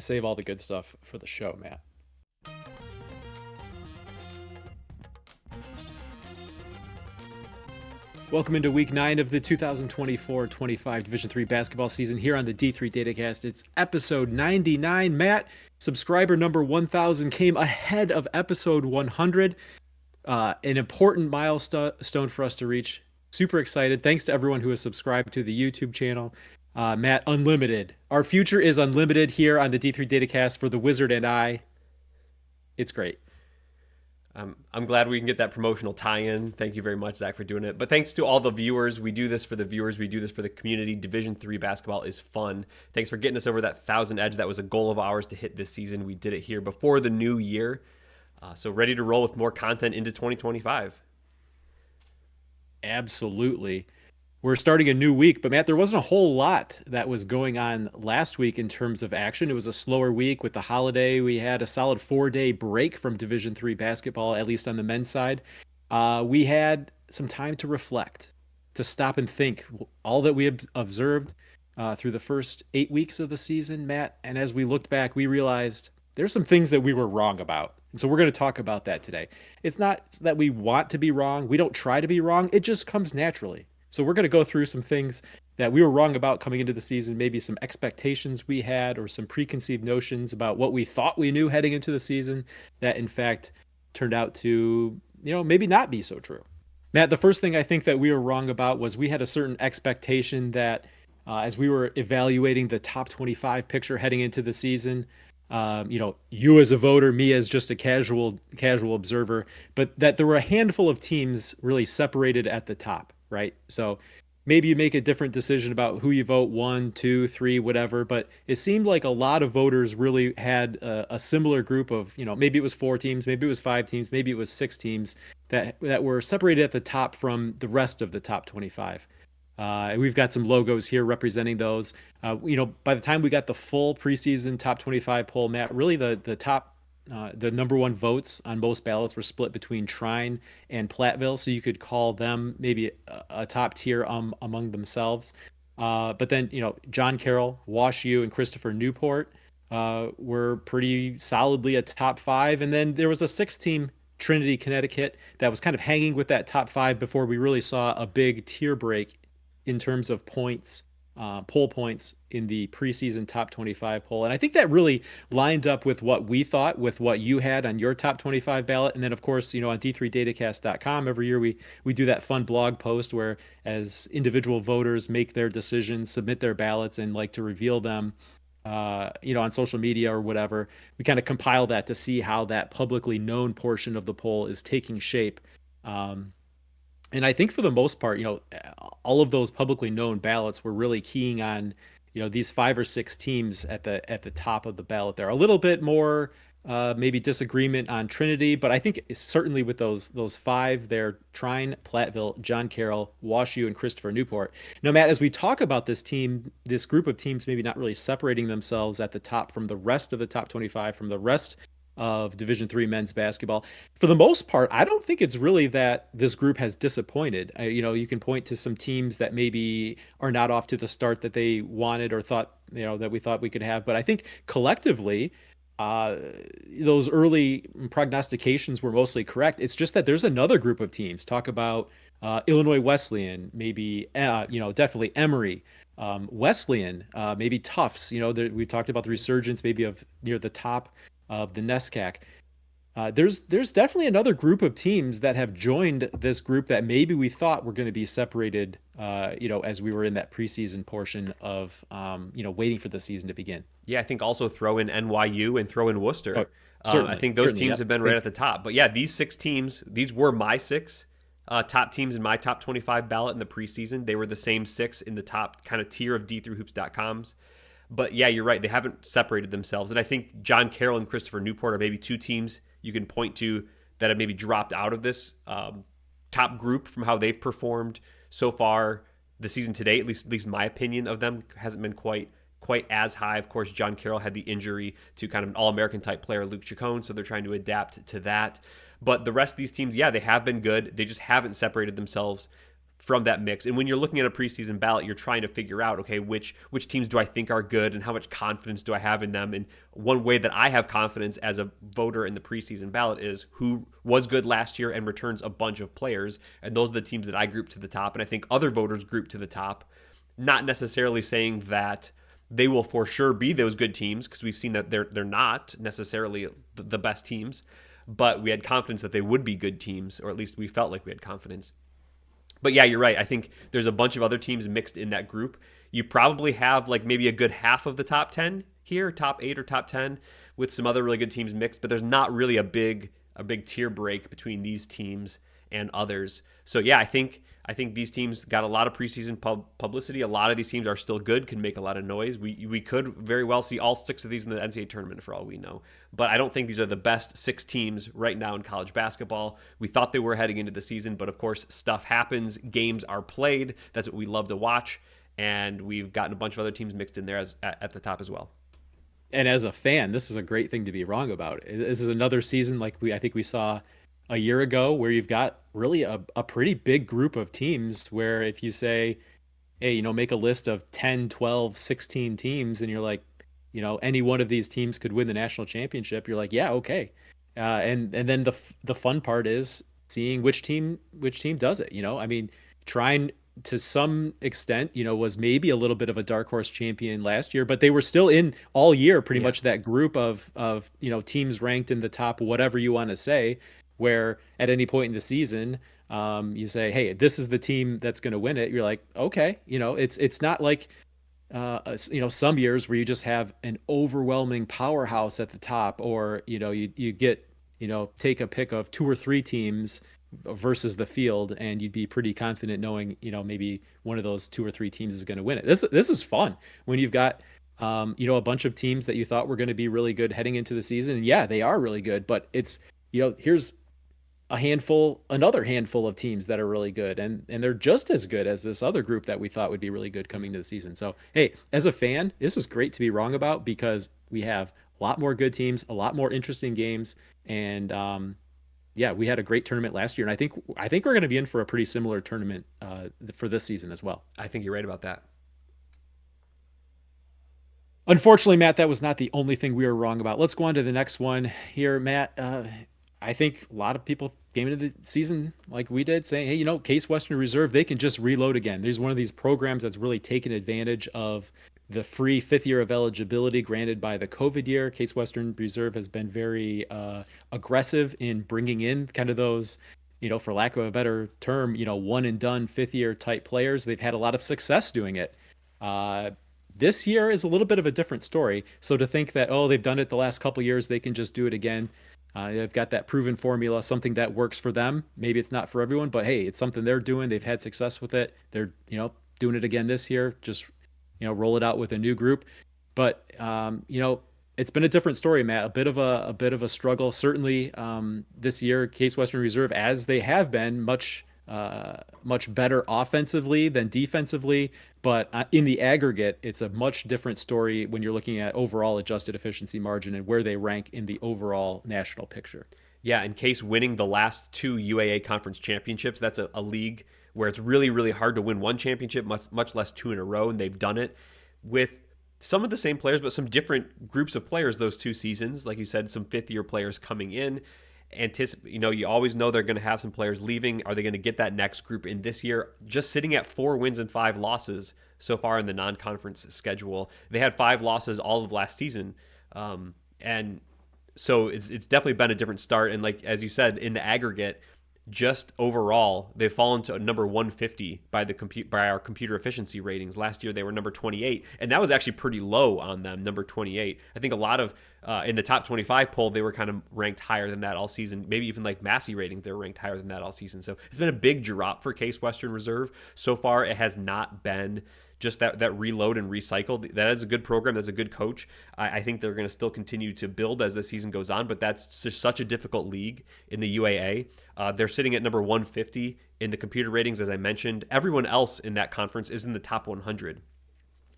save all the good stuff for the show, Matt. Welcome into week 9 of the 2024-25 Division 3 basketball season here on the D3 Datacast. It's episode 99. Matt, subscriber number 1000 came ahead of episode 100. An important milestone for us to reach. Super excited. Thanks to everyone who has subscribed to the YouTube channel. Matt, unlimited. Our future is unlimited here on the D3 Datacast for the Wizard and I. It's great. I'm glad we can get that promotional tie-in. Thank you very much, Zach, for doing it. But thanks to all the viewers. We do this for the viewers. We do this for the community. Division 3 basketball is fun. Thanks for getting us over that 1,000 edge. That was a goal of ours to hit this season. We did it here before the new year. So ready to roll with more content into 2025. Absolutely. We're starting a new week, but Matt, there wasn't a whole lot that was going on last week in terms of action. It was a slower week with the holiday. We had a solid 4-day break from Division 3 basketball, at least on the men's side. We had some time to reflect, to stop and think all that we observed through the first 8 weeks of the season, Matt. And as we looked back, we realized there's some things that we were wrong about. And so we're going to talk about that today. It's not that we want to be wrong. We don't try to be wrong. It just comes naturally. So we're going to go through some things that we were wrong about coming into the season, maybe some expectations we had or some preconceived notions about what we thought we knew heading into the season that in fact turned out to, maybe not be so true. Matt, the first thing I think that we were wrong about was we had a certain expectation that as we were evaluating the top 25 picture heading into the season, you as a voter, me as just a casual observer, but that there were a handful of teams really separated at the top. Right. So maybe you make a different decision about who you vote, 1, 2, 3, whatever. But it seemed like a lot of voters really had a similar group of, maybe it was 4 teams, maybe it was 5 teams, maybe it was 6 teams that were separated at the top from the rest of the top 25. We've got some logos here representing those. By the time we got the full preseason top 25 poll, Matt, really the top the number one votes on most ballots were split between Trine and Platteville, so you could call them maybe a top tier among themselves. But then, John Carroll, Wash U, and Christopher Newport were pretty solidly a top 5. And then there was a 6-team Trinity, Connecticut that was kind of hanging with that top 5 before we really saw a big tier break in terms of points. Poll points in the preseason top 25 poll. And I think that really lined up with what we thought, with what you had on your top 25 ballot. And then, of course, on d3datacast.com, every year we do that fun blog post where as individual voters make their decisions, submit their ballots, and like to reveal them, on social media or whatever, we kind of compile that to see how that publicly known portion of the poll is taking shape. And I think for the most part, all of those publicly known ballots were really keying on, these 5 or 6 teams at the top of the ballot. There are a little bit more maybe disagreement on Trinity, but I think certainly with those 5 there, Trine, Platteville, John Carroll, Wash U, and Christopher Newport. Now, Matt, as we talk about this group of teams maybe not really separating themselves at the top from the rest of the top 25, from the rest of Division 3 men's basketball. For the most part, I don't think it's really that this group has disappointed. You can point to some teams that maybe are not off to the start that they wanted or thought, that we thought we could have. But I think collectively, those early prognostications were mostly correct. It's just that there's another group of teams. Talk about Illinois Wesleyan, maybe, definitely Emory. Wesleyan, maybe Tufts. We talked about the resurgence maybe of near the top of the NESCAC. There's definitely another group of teams that have joined this group that maybe we thought were going to be separated, as we were in that preseason portion of, waiting for the season to begin. Yeah, I think also throw in NYU and throw in Worcester. Certainly, I think those teams have been right at the top. But yeah, these 6 teams, these were my 6 top teams in my top 25 ballot in the preseason. They were the same 6 in the top kind of tier of D3hoops.com's. But yeah, you're right. They haven't separated themselves. And I think John Carroll and Christopher Newport are maybe 2 teams you can point to that have maybe dropped out of this top group from how they've performed so far the season today. At least my opinion of them hasn't been quite as high. Of course, John Carroll had the injury to kind of an All-American type player, Luke Chacon, so they're trying to adapt to that. But the rest of these teams, yeah, they have been good. They just haven't separated themselves from that mix. And when you're looking at a preseason ballot, you're trying to figure out, okay, which teams do I think are good and how much confidence do I have in them? And one way that I have confidence as a voter in the preseason ballot is who was good last year and returns a bunch of players. And those are the teams that I group to the top. And I think other voters group to the top, not necessarily saying that they will for sure be those good teams, because we've seen that they're not necessarily the best teams, but we had confidence that they would be good teams, or at least we felt like we had confidence. But yeah, you're right. I think there's a bunch of other teams mixed in that group. You probably have like maybe a good half of the top 10 here, top 8 or top 10, with some other really good teams mixed, but there's not really a big tier break between these teams and others. So yeah, I think these teams got a lot of preseason publicity. A lot of these teams are still good, can make a lot of noise. We could very well see all 6 of these in the NCAA tournament for all we know. But I don't think these are the best 6 teams right now in college basketball. We thought they were heading into the season, but of course stuff happens. Games are played. That's what we love to watch. And we've gotten a bunch of other teams mixed in there at the top as well. And as a fan, this is a great thing to be wrong about. This is another season like I think we saw a year ago, where you've got really a pretty big group of teams where if you say, hey, make a list of 10, 12, 16 teams, and you're like, any one of these teams could win the national championship, you're like, yeah, okay. And then the fun part is seeing which team does it. I mean, trying to some extent, was maybe a little bit of a dark horse champion last year, but they were still in all year, pretty much that group of teams ranked in the top, whatever you want to say, where at any point in the season, you say, hey, this is the team that's going to win it. You're like, okay, it's not like, some years where you just have an overwhelming powerhouse at the top, or, you get, take a pick of 2 or 3 teams versus the field, and you'd be pretty confident knowing, maybe one of those 2 or 3 teams is going to win it. This is fun when you've got, a bunch of teams that you thought were going to be really good heading into the season. And yeah, they are really good, but it's, here's another handful of teams that are really good, and they're just as good as this other group that we thought would be really good coming to the season. So, hey, as a fan, this is great to be wrong about, because we have a lot more good teams, a lot more interesting games, and yeah, we had a great tournament last year, and I think we're going to be in for a pretty similar tournament for this season as well. I think you're right about that. Unfortunately, Matt, that was not the only thing we were wrong about. Let's go on to the next one here, Matt. I think a lot of people came into the season like we did, saying, hey, Case Western Reserve, they can just reload again. There's one of these programs that's really taken advantage of the free 5th year of eligibility granted by the COVID year. Case Western Reserve has been very aggressive in bringing in kind of those, for lack of a better term, one and done 5th year type players. They've had a lot of success doing it. This year is a little bit of a different story. So to think that, oh, they've done it the last couple years, they can just do it again. They've got that proven formula, something that works for them. Maybe it's not for everyone, but hey, it's something they're doing. They've had success with it. They're, doing it again this year. Just, roll it out with a new group. But, it's been a different story, Matt. A bit of a struggle. Certainly, this year, Case Western Reserve, as they have been, much better offensively than defensively, but in the aggregate, it's a much different story when you're looking at overall adjusted efficiency margin and where they rank in the overall national picture. Yeah, in Case winning the last 2 UAA conference championships, that's a league where it's really, really hard to win one championship, much less 2 in a row, and they've done it with some of the same players, but some different groups of players those 2 seasons. Like you said, some 5th-year players coming in. You always know they're going to have some players leaving. Are they going to get that next group in this year? Just sitting at 4 wins and 5 losses so far in the non-conference schedule. They had 5 losses all of last season, and so it's definitely been a different start. And like as you said, in the aggregate, just overall, they've fallen to number 150 by our computer efficiency ratings. Last year, they were number 28, and that was actually pretty low on them, number 28. I think a lot of, in the top 25 poll, they were kind of ranked higher than that all season. Maybe even like Massey ratings, they were ranked higher than that all season. So it's been a big drop for Case Western Reserve. So far, it has not been just that reload and recycle. That is a good program. That's a good coach. I think they're going to still continue to build as the season goes on, but that's just such a difficult league in the UAA. They're sitting at number 150 in the computer ratings, as I mentioned. Everyone else in that conference is in the top 100.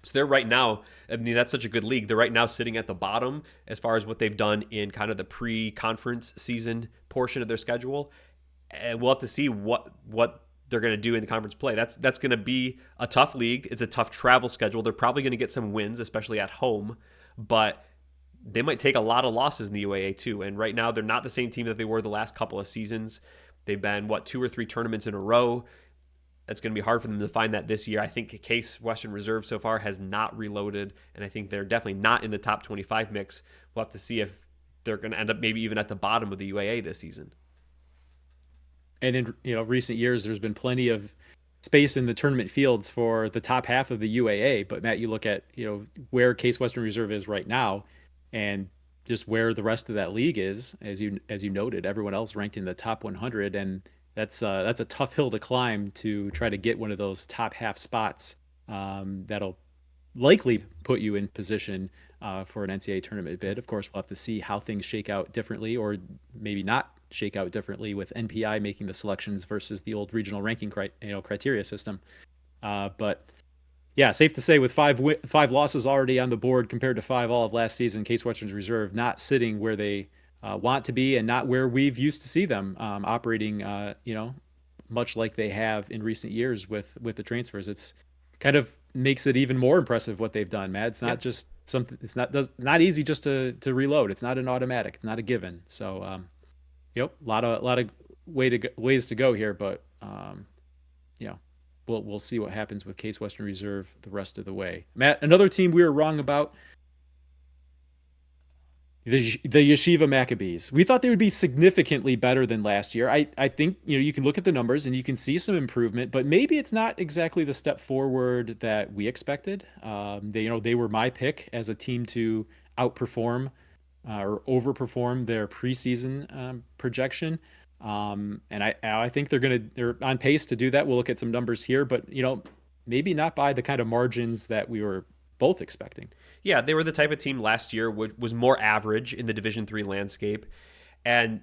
So they're right now, I mean, that's such a good league. They're right now sitting at the bottom as far as what they've done in kind of the pre-conference season portion of their schedule. And we'll have to see what they're going to do in the conference play. That's going to be a tough league. It's a tough travel schedule. They're probably going to get some wins, especially at home, but they might take a lot of losses in the UAA too. And right now, they're not the same team that they were the last couple of seasons. They've been, 2 or 3 tournaments in a row. It's going to be hard for them to find that this year. I think Case Western Reserve so far has not reloaded, and I think they're definitely not in the top 25 mix. We'll have to see if they're going to end up maybe even at the bottom of the UAA this season. And in recent years, there's been plenty of space in the tournament fields for the top half of the UAA. But Matt, you look at where Case Western Reserve is right now, and just where the rest of that league is, as you noted, everyone else ranked in the top 100, and that's a tough hill to climb to try to get one of those top half spots. That'll likely put you in position for an NCAA tournament bid. Of course, we'll have to see how things shake out differently, or maybe not shake out differently with NPI making the selections versus the old regional ranking criteria system. But yeah, safe to say with five losses already on the board compared to 5 all of last season, Case Western Reserve not sitting where they want to be, and not where we've used to see them operating, much like they have in recent years with the transfers. It's kind of makes it even more impressive what they've done, Matt. It's not just something. It's not easy just to reload. It's not an automatic. It's not a given. So, a lot of ways to go here, but we'll see what happens with Case Western Reserve the rest of the way. Matt, another team we were wrong about. The Yeshiva Maccabees. We thought they would be significantly better than last year. I think you can look at the numbers and you can see some improvement, but maybe it's not exactly the step forward that we expected. They were my pick as a team to outperform or overperform their preseason projection, and I think they're on pace to do that. We'll look at some numbers here, but maybe not by the kind of margins that we were both expecting. Yeah, they were the type of team last year was more average in the Division III landscape. And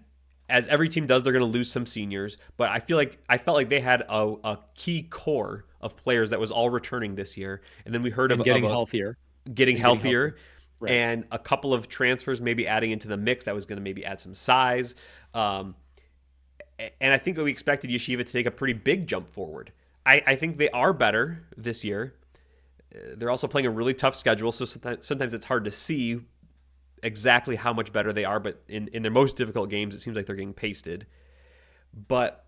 as every team does, they're going to lose some seniors. But I felt like they had a key core of players that was all returning this year. And then we heard of getting healthier. Getting healthier. Right. And a couple of transfers maybe adding into the mix that was going to maybe add some size. And I think we expected Yeshiva to take a pretty big jump forward. I think they are better this year. They're also playing a really tough schedule, so sometimes it's hard to see exactly how much better they are, but in their most difficult games, it seems like they're getting pasted. But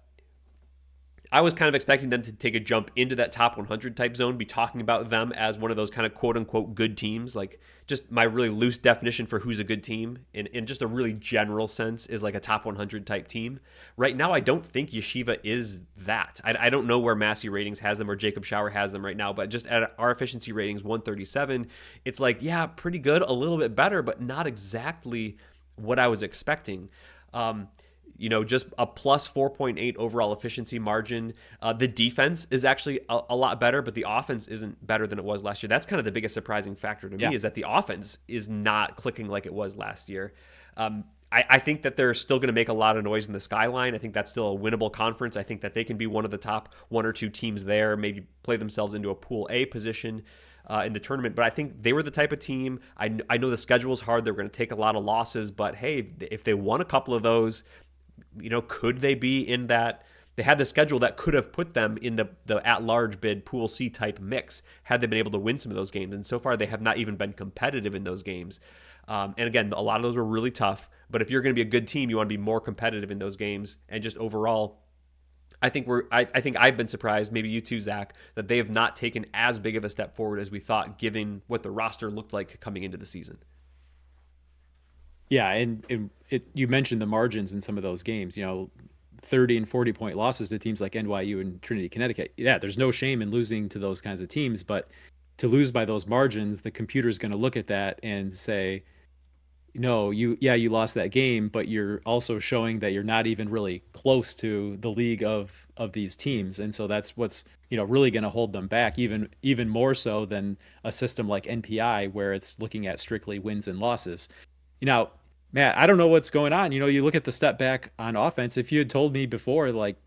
I was kind of expecting them to take a jump into that top 100 type zone, be talking about them as one of those kind of quote-unquote good teams. Like, just my really loose definition for who's a good team in just a really general sense is like a top 100 type team. Right now, I don't think Yeshiva is that. I don't know where Massey Ratings has them or Jacob Schauer has them right now, but just at our efficiency ratings, 137, it's like, yeah, pretty good, a little bit better, but not exactly what I was expecting. Just a plus 4.8 overall efficiency margin. The defense is actually a lot better, but the offense isn't better than it was last year. That's kind of the biggest surprising factor to me, is that the offense is not clicking like it was last year. I think that they're still going to make a lot of noise in the skyline. I think that's still a winnable conference. I think that they can be one of the top 1 or 2 teams there, maybe play themselves into a Pool A position in the tournament. But I think they were the type of team. I know the schedule is hard. They're going to take a lot of losses, but hey, if they won a couple of those, could they be in that? They had the schedule that could have put them in the at-large bid Pool C type mix had they been able to win some of those games. And so far, they have not even been competitive in those games. And again, a lot of those were really tough. But if you're going to be a good team, you want to be more competitive in those games. And just overall, I think I've been surprised, maybe you too, Zach, that they have not taken as big of a step forward as we thought, given what the roster looked like coming into the season. Yeah, and you mentioned the margins in some of those games, 30 and 40 point losses to teams like NYU and Trinity, Connecticut. Yeah, there's no shame in losing to those kinds of teams, but to lose by those margins, the computer's going to look at that and say, no, you lost that game, but you're also showing that you're not even really close to the league of these teams. And so that's what's, really going to hold them back even more so than a system like NPI, where it's looking at strictly wins and losses. Matt, I don't know what's going on. You look at the step back on offense. If you had told me before, like,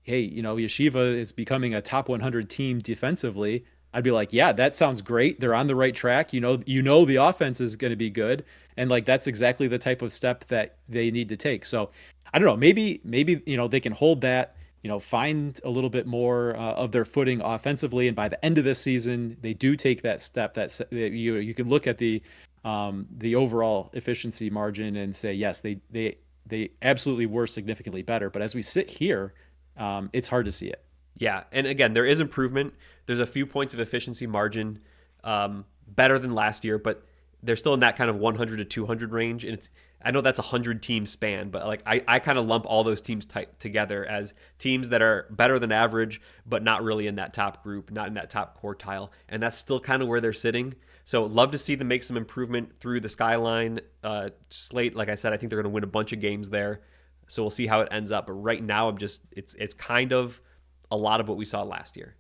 hey, Yeshiva is becoming a top 100 team defensively, I'd be like, yeah, that sounds great. They're on the right track. The offense is going to be good. And like, that's exactly the type of step that they need to take. So I don't know, maybe, they can hold that, find a little bit more of their footing offensively. And by the end of this season, they do take that step that you can look at the overall efficiency margin and say, yes, they absolutely were significantly better. But as we sit here, it's hard to see it. Yeah, and again, there is improvement. There's a few points of efficiency margin better than last year, but they're still in that kind of 100 to 200 range. And I know that's a 100-team span, but like I kind of lump all those teams together as teams that are better than average, but not really in that top group, not in that top quartile. And that's still kind of where they're sitting. So love to see them make some improvement through the Skyline slate. Like I said, I think they're going to win a bunch of games there. So we'll see how it ends up. But right now, it's kind of a lot of what we saw last year.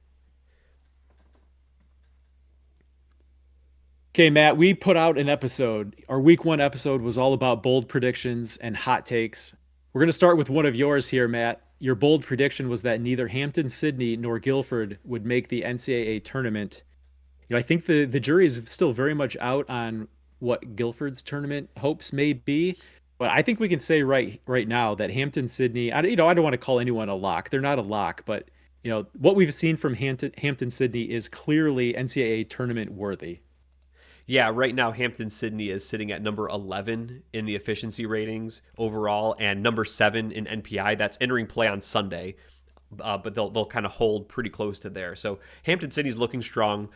Okay, Matt, we put out an episode. Our week 1 episode was all about bold predictions and hot takes. We're going to start with one of yours here, Matt. Your bold prediction was that neither Hampden-Sydney nor Guilford would make the NCAA tournament. I think the jury is still very much out on what Guilford's tournament hopes may be, but I think we can say right now that Hampden-Sydney, I don't want to call anyone a lock. They're not a lock, but what we've seen from Hampden-Sydney is clearly NCAA tournament worthy. Yeah, right now Hampden-Sydney is sitting at number 11 in the efficiency ratings overall and number 7 in NPI. That's entering play on Sunday, but they'll kind of hold pretty close to there. So Hampden-Sydney's looking strong.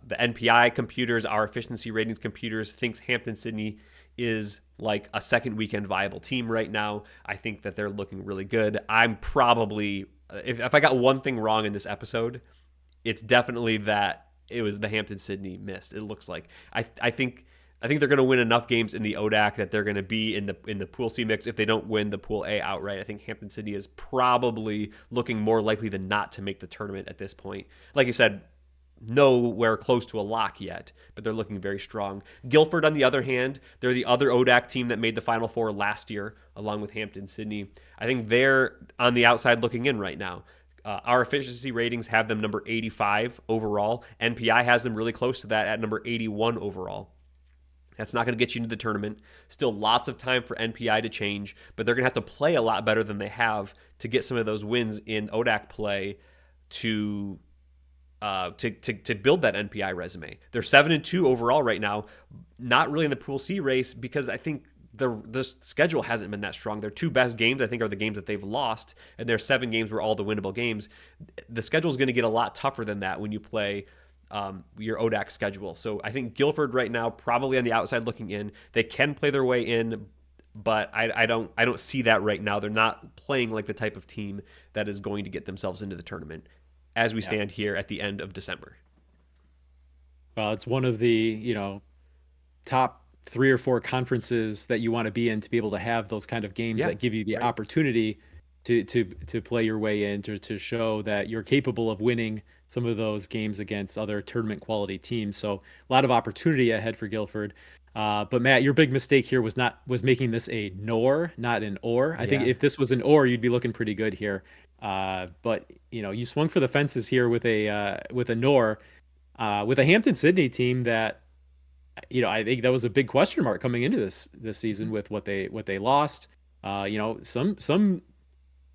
The NPI computers, our efficiency ratings computers, thinks Hampden-Sydney is like a second weekend viable team right now. I think that they're looking really good. I'm probably, if I got one thing wrong in this episode, it's definitely that it was the Hampden-Sydney missed. It looks like I think they're going to win enough games in the ODAC that they're going to be in the Pool C mix. If they don't win the Pool A outright, I think Hampden-Sydney is probably looking more likely than not to make the tournament at this point. Like you said, nowhere close to a lock yet, but they're looking very strong. Guilford, on the other hand, they're the other ODAC team that made the Final Four last year, along with Hampden-Sydney. I think they're on the outside looking in right now. Our efficiency ratings have them number 85 overall. NPI has them really close to that at number 81 overall. That's not going to get you into the tournament. Still lots of time for NPI to change, but they're going to have to play a lot better than they have to get some of those wins in ODAC play to build that NPI resume. They're 7-2 overall right now, not really in the Pool C race because I think the schedule hasn't been that strong. Their 2 best games, I think, are the games that they've lost, and their 7 games were all the winnable games. The schedule is going to get a lot tougher than that when you play your ODAC schedule. So I think Guilford right now, probably on the outside looking in, they can play their way in, but I don't see that right now. They're not playing like the type of team that is going to get themselves into the tournament as we stand here at the end of December. Well, it's one of the, top 3 or 4 conferences that you want to be in to be able to have those kind of games that give you the opportunity to play your way in, to show that you're capable of winning some of those games against other tournament quality teams. So a lot of opportunity ahead for Guilford. But Matt, your big mistake here was making this a nor, not an or. I think if this was an or, you'd be looking pretty good here. But you swung for the fences here with a nor, with a Hampden-Sydney team that, I think that was a big question mark coming into this season with what they lost. Some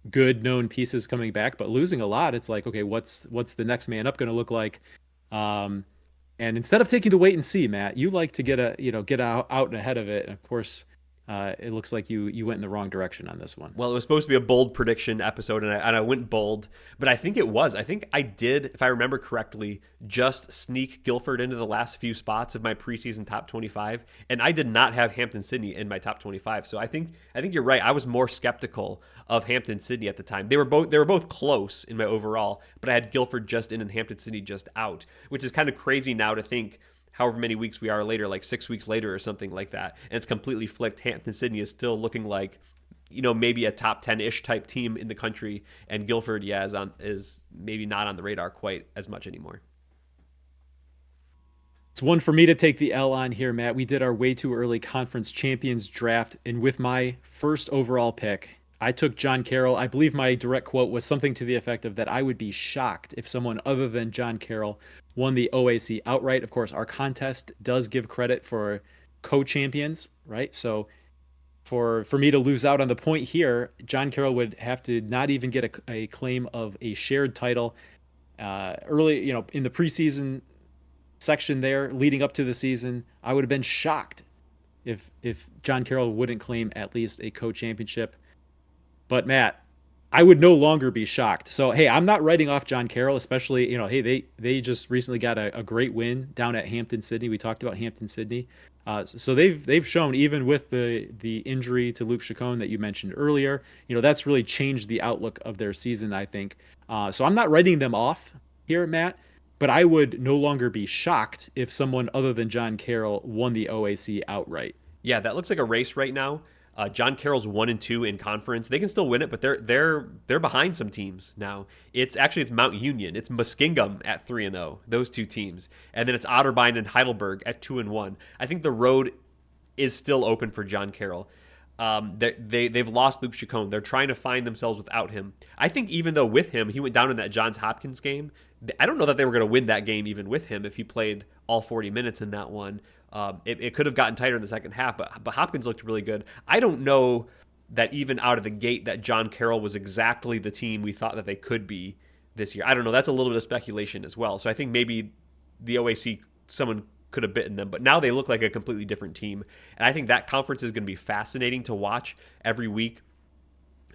good known pieces coming back, but losing a lot. It's like, okay, what's the next man up going to look like? And instead of taking the wait and see, Matt, you like to get out and ahead of it. And of course, it looks like you went in the wrong direction on this one. Well, it was supposed to be a bold prediction episode, and I went bold, but I think it was. I think I did, if I remember correctly, just sneak Guilford into the last few spots of my preseason top 25, and I did not have Hampden-Sydney in my top 25. So I think you're right. I was more skeptical of Hampden-Sydney at the time. They were both close in my overall, but I had Guilford just in and Hampden-Sydney just out, which is kind of crazy now to think. However many weeks we are later, like 6 weeks later or something like that, and it's completely flipped. Hampden-Sydney is still looking like, maybe a top 10-ish type team in the country, and Guilford, is maybe not on the radar quite as much anymore. It's one for me to take the L on here, Matt. We did our way too early conference champions draft, and with my first overall pick, I took John Carroll. I believe my direct quote was something to the effect of that I would be shocked if someone other than John Carroll won the OAC outright. Of course, our contest does give credit for co-champions, right? So for me to lose out on the point here, John Carroll would have to not even get a claim of a shared title. Early, in the preseason section there, leading up to the season, I would have been shocked if John Carroll wouldn't claim at least a co-championship. But Matt, I would no longer be shocked. So hey, I'm not writing off John Carroll, especially hey they just recently got a great win down at Hampden-Sydney. We talked about Hampden-Sydney. So they've shown even with the injury to Luke Chacon that you mentioned earlier, that's really changed the outlook of their season, I think. So I'm not writing them off here, Matt, but I would no longer be shocked if someone other than John Carroll won the OAC outright. Yeah, that looks like a race right now. John Carroll's 1-2 in conference. They can still win it, but they're behind some teams now. It's Mount Union, it's Muskingum at 3-0. Those two teams, and then it's Otterbein and Heidelberg at 2-1. I think the road is still open for John Carroll. They've lost Luke Chacon. They're trying to find themselves without him. I think even though with him, he went down in that Johns Hopkins game. I don't know that they were going to win that game even with him if he played all 40 minutes in that one. It could have gotten tighter in the second half, but Hopkins looked really good. I don't know that even out of the gate that John Carroll was exactly the team we thought that they could be this year. I don't know. That's a little bit of speculation as well. So I think maybe the OAC, someone could have bitten them, but now they look like a completely different team. And I think that conference is going to be fascinating to watch every week.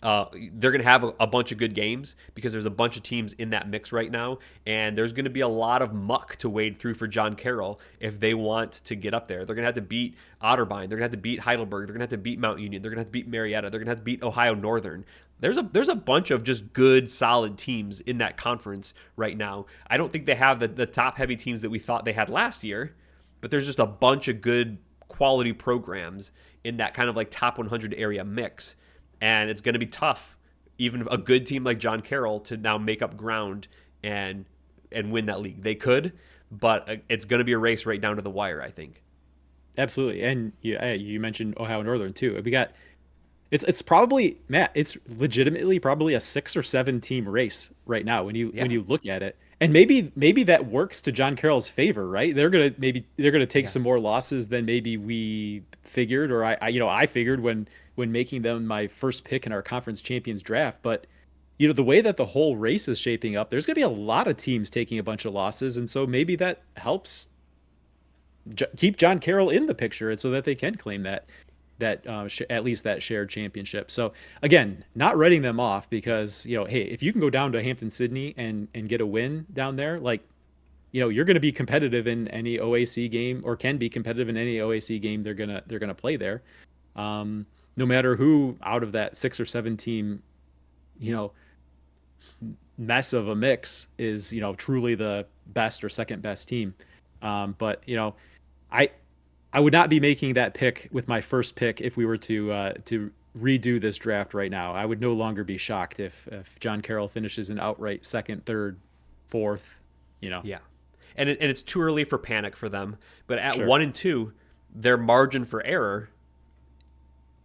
They're going to have a bunch of good games because there's a bunch of teams in that mix right now, and there's going to be a lot of muck to wade through for John Carroll if they want to get up there. They're going to have to beat Otterbein. They're going to have to beat Heidelberg. They're going to have to beat Mount Union. They're going to have to beat Marietta. They're going to have to beat Ohio Northern. There's a bunch of just good, solid teams in that conference right now. I don't think they have the top-heavy teams that we thought they had last year, but there's just a bunch of good quality programs in that kind of like top 100 area mix. And it's going to be tough, even a good team like John Carroll, to now make up ground and win that league. They could, but it's going to be a race right down to the wire, I think. Absolutely. And you mentioned Ohio Northern too. We got it's probably, Matt, it's legitimately probably a 6 or 7 team race right now when you look at it. And maybe that works to John Carroll's favor, right? They're gonna take some more losses than maybe we figured, or I figured when making them my first pick in our conference champions draft. But the way that the whole race is shaping up, there's gonna be a lot of teams taking a bunch of losses, and so maybe that helps keep John Carroll in the picture, and so that they can claim at least that shared championship. So again, not writing them off because hey, if you can go down to Hampden-Sydney and get a win down there, like you're going to be competitive in any OAC game, or can be competitive in any OAC game they're gonna play there. No matter who out of that 6 or 7 team, mess of a mix is truly the best or second best team. But I I would not be making that pick with my first pick if we were to redo this draft right now. I would no longer be shocked if John Carroll finishes an outright second, third, fourth. Yeah, and it's too early for panic for them. But at Sure. 1-2, their margin for error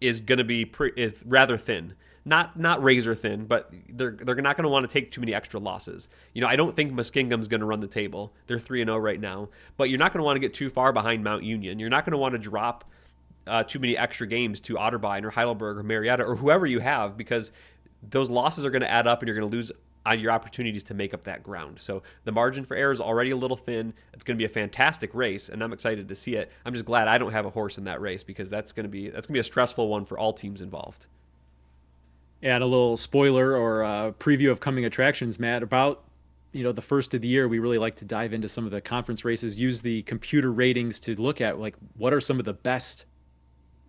is going to be is rather thin. Not razor thin, but they're not going to want to take too many extra losses. I don't think Muskingum's going to run the table. They're 3-0 right now, but you're not going to want to get too far behind Mount Union. You're not going to want to drop too many extra games to Otterbein or Heidelberg or Marietta or whoever you have, because those losses are going to add up and you're going to lose on your opportunities to make up that ground. So the margin for error is already a little thin. It's going to be a fantastic race, and I'm excited to see it. I'm just glad I don't have a horse in that race, because that's going to be a stressful one for all teams involved. Add a little spoiler or a preview of coming attractions, Matt, about the first of the year. We really like to dive into some of the conference races, use the computer ratings to look at like what are some of the best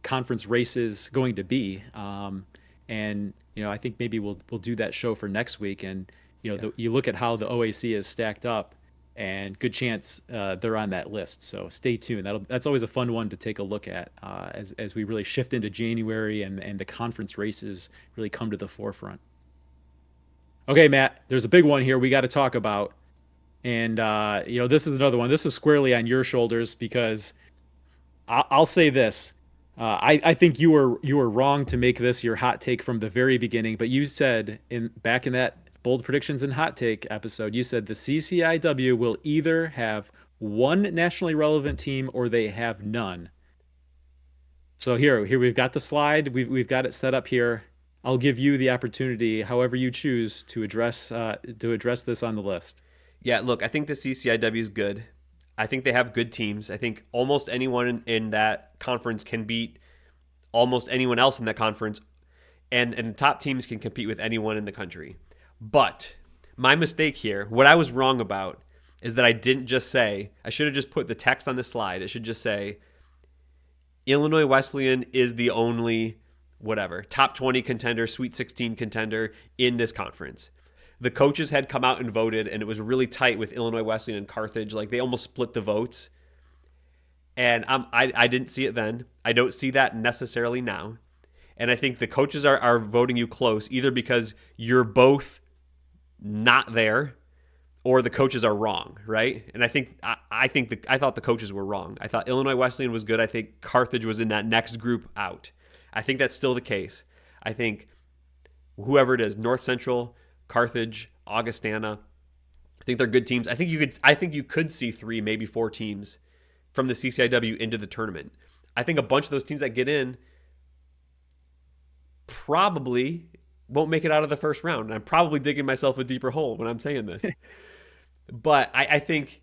conference races going to be. And I think maybe we'll do that show for next week. And you look at how the OAC is stacked up, and good chance they're on that list. So stay tuned. That's always a fun one to take a look at as we really shift into January and the conference races really come to the forefront. Okay, Matt, there's a big one here we got to talk about. And this is another one. This is squarely on your shoulders, because I'll say this. I think you were wrong to make this your hot take from the very beginning, but you said back in that bold predictions and hot take episode, you said the CCIW will either have one nationally relevant team or they have none. So here we've got the slide. We've got it set up here. I'll give you the opportunity, however you choose, to address this on the list. Yeah, look, I think the CCIW is good. I think they have good teams. I think almost anyone in that conference can beat almost anyone else in that conference, and the top teams can compete with anyone in the country. But my mistake here, what I was wrong about, is that I didn't just say, I should have just put the text on the slide. It should just say, Illinois Wesleyan is the only whatever top 20 contender, Sweet 16 contender in this conference. The coaches had come out and voted, and it was really tight with Illinois Wesleyan and Carthage. Like, they almost split the votes. And I didn't see it then. I don't see that necessarily now. And I think the coaches are voting you close, either because you're both not there or the coaches are wrong, right? And I thought the coaches were wrong. I thought Illinois Wesleyan was good. I think Carthage was in that next group out. I think that's still the case. I think whoever it is, North Central, Carthage, Augustana, I think they're good teams. I think you could see 3, maybe 4 teams from the CCIW into the tournament. I think a bunch of those teams that get in probably won't make it out of the first round. And I'm probably digging myself a deeper hole when I'm saying this. But I think,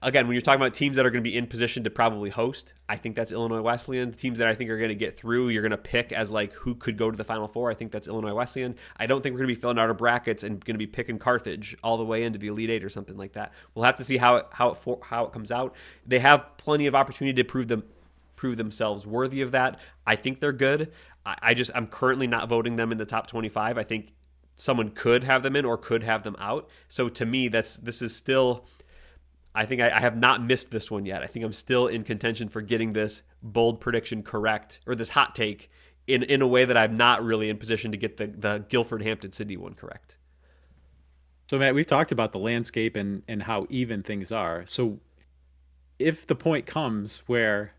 again, when you're talking about teams that are going to be in position to probably host, I think that's Illinois Wesleyan. The teams that I think are going to get through, you're going to pick as like who could go to the Final Four. I think that's Illinois Wesleyan. I don't think we're going to be filling out our brackets and going to be picking Carthage all the way into the Elite Eight or something like that. We'll have to see how it comes out. They have plenty of opportunity to prove themselves worthy of that. I think they're good. I'm currently not voting them in the top 25. I think someone could have them in or could have them out. So to me, this is still, I think I have not missed this one yet. I think I'm still in contention for getting this bold prediction correct, or this hot take in a way that I'm not really in position to get the Guilford Hampden-Sydney one correct. So Matt, we've talked about the landscape and how even things are. So if the point comes where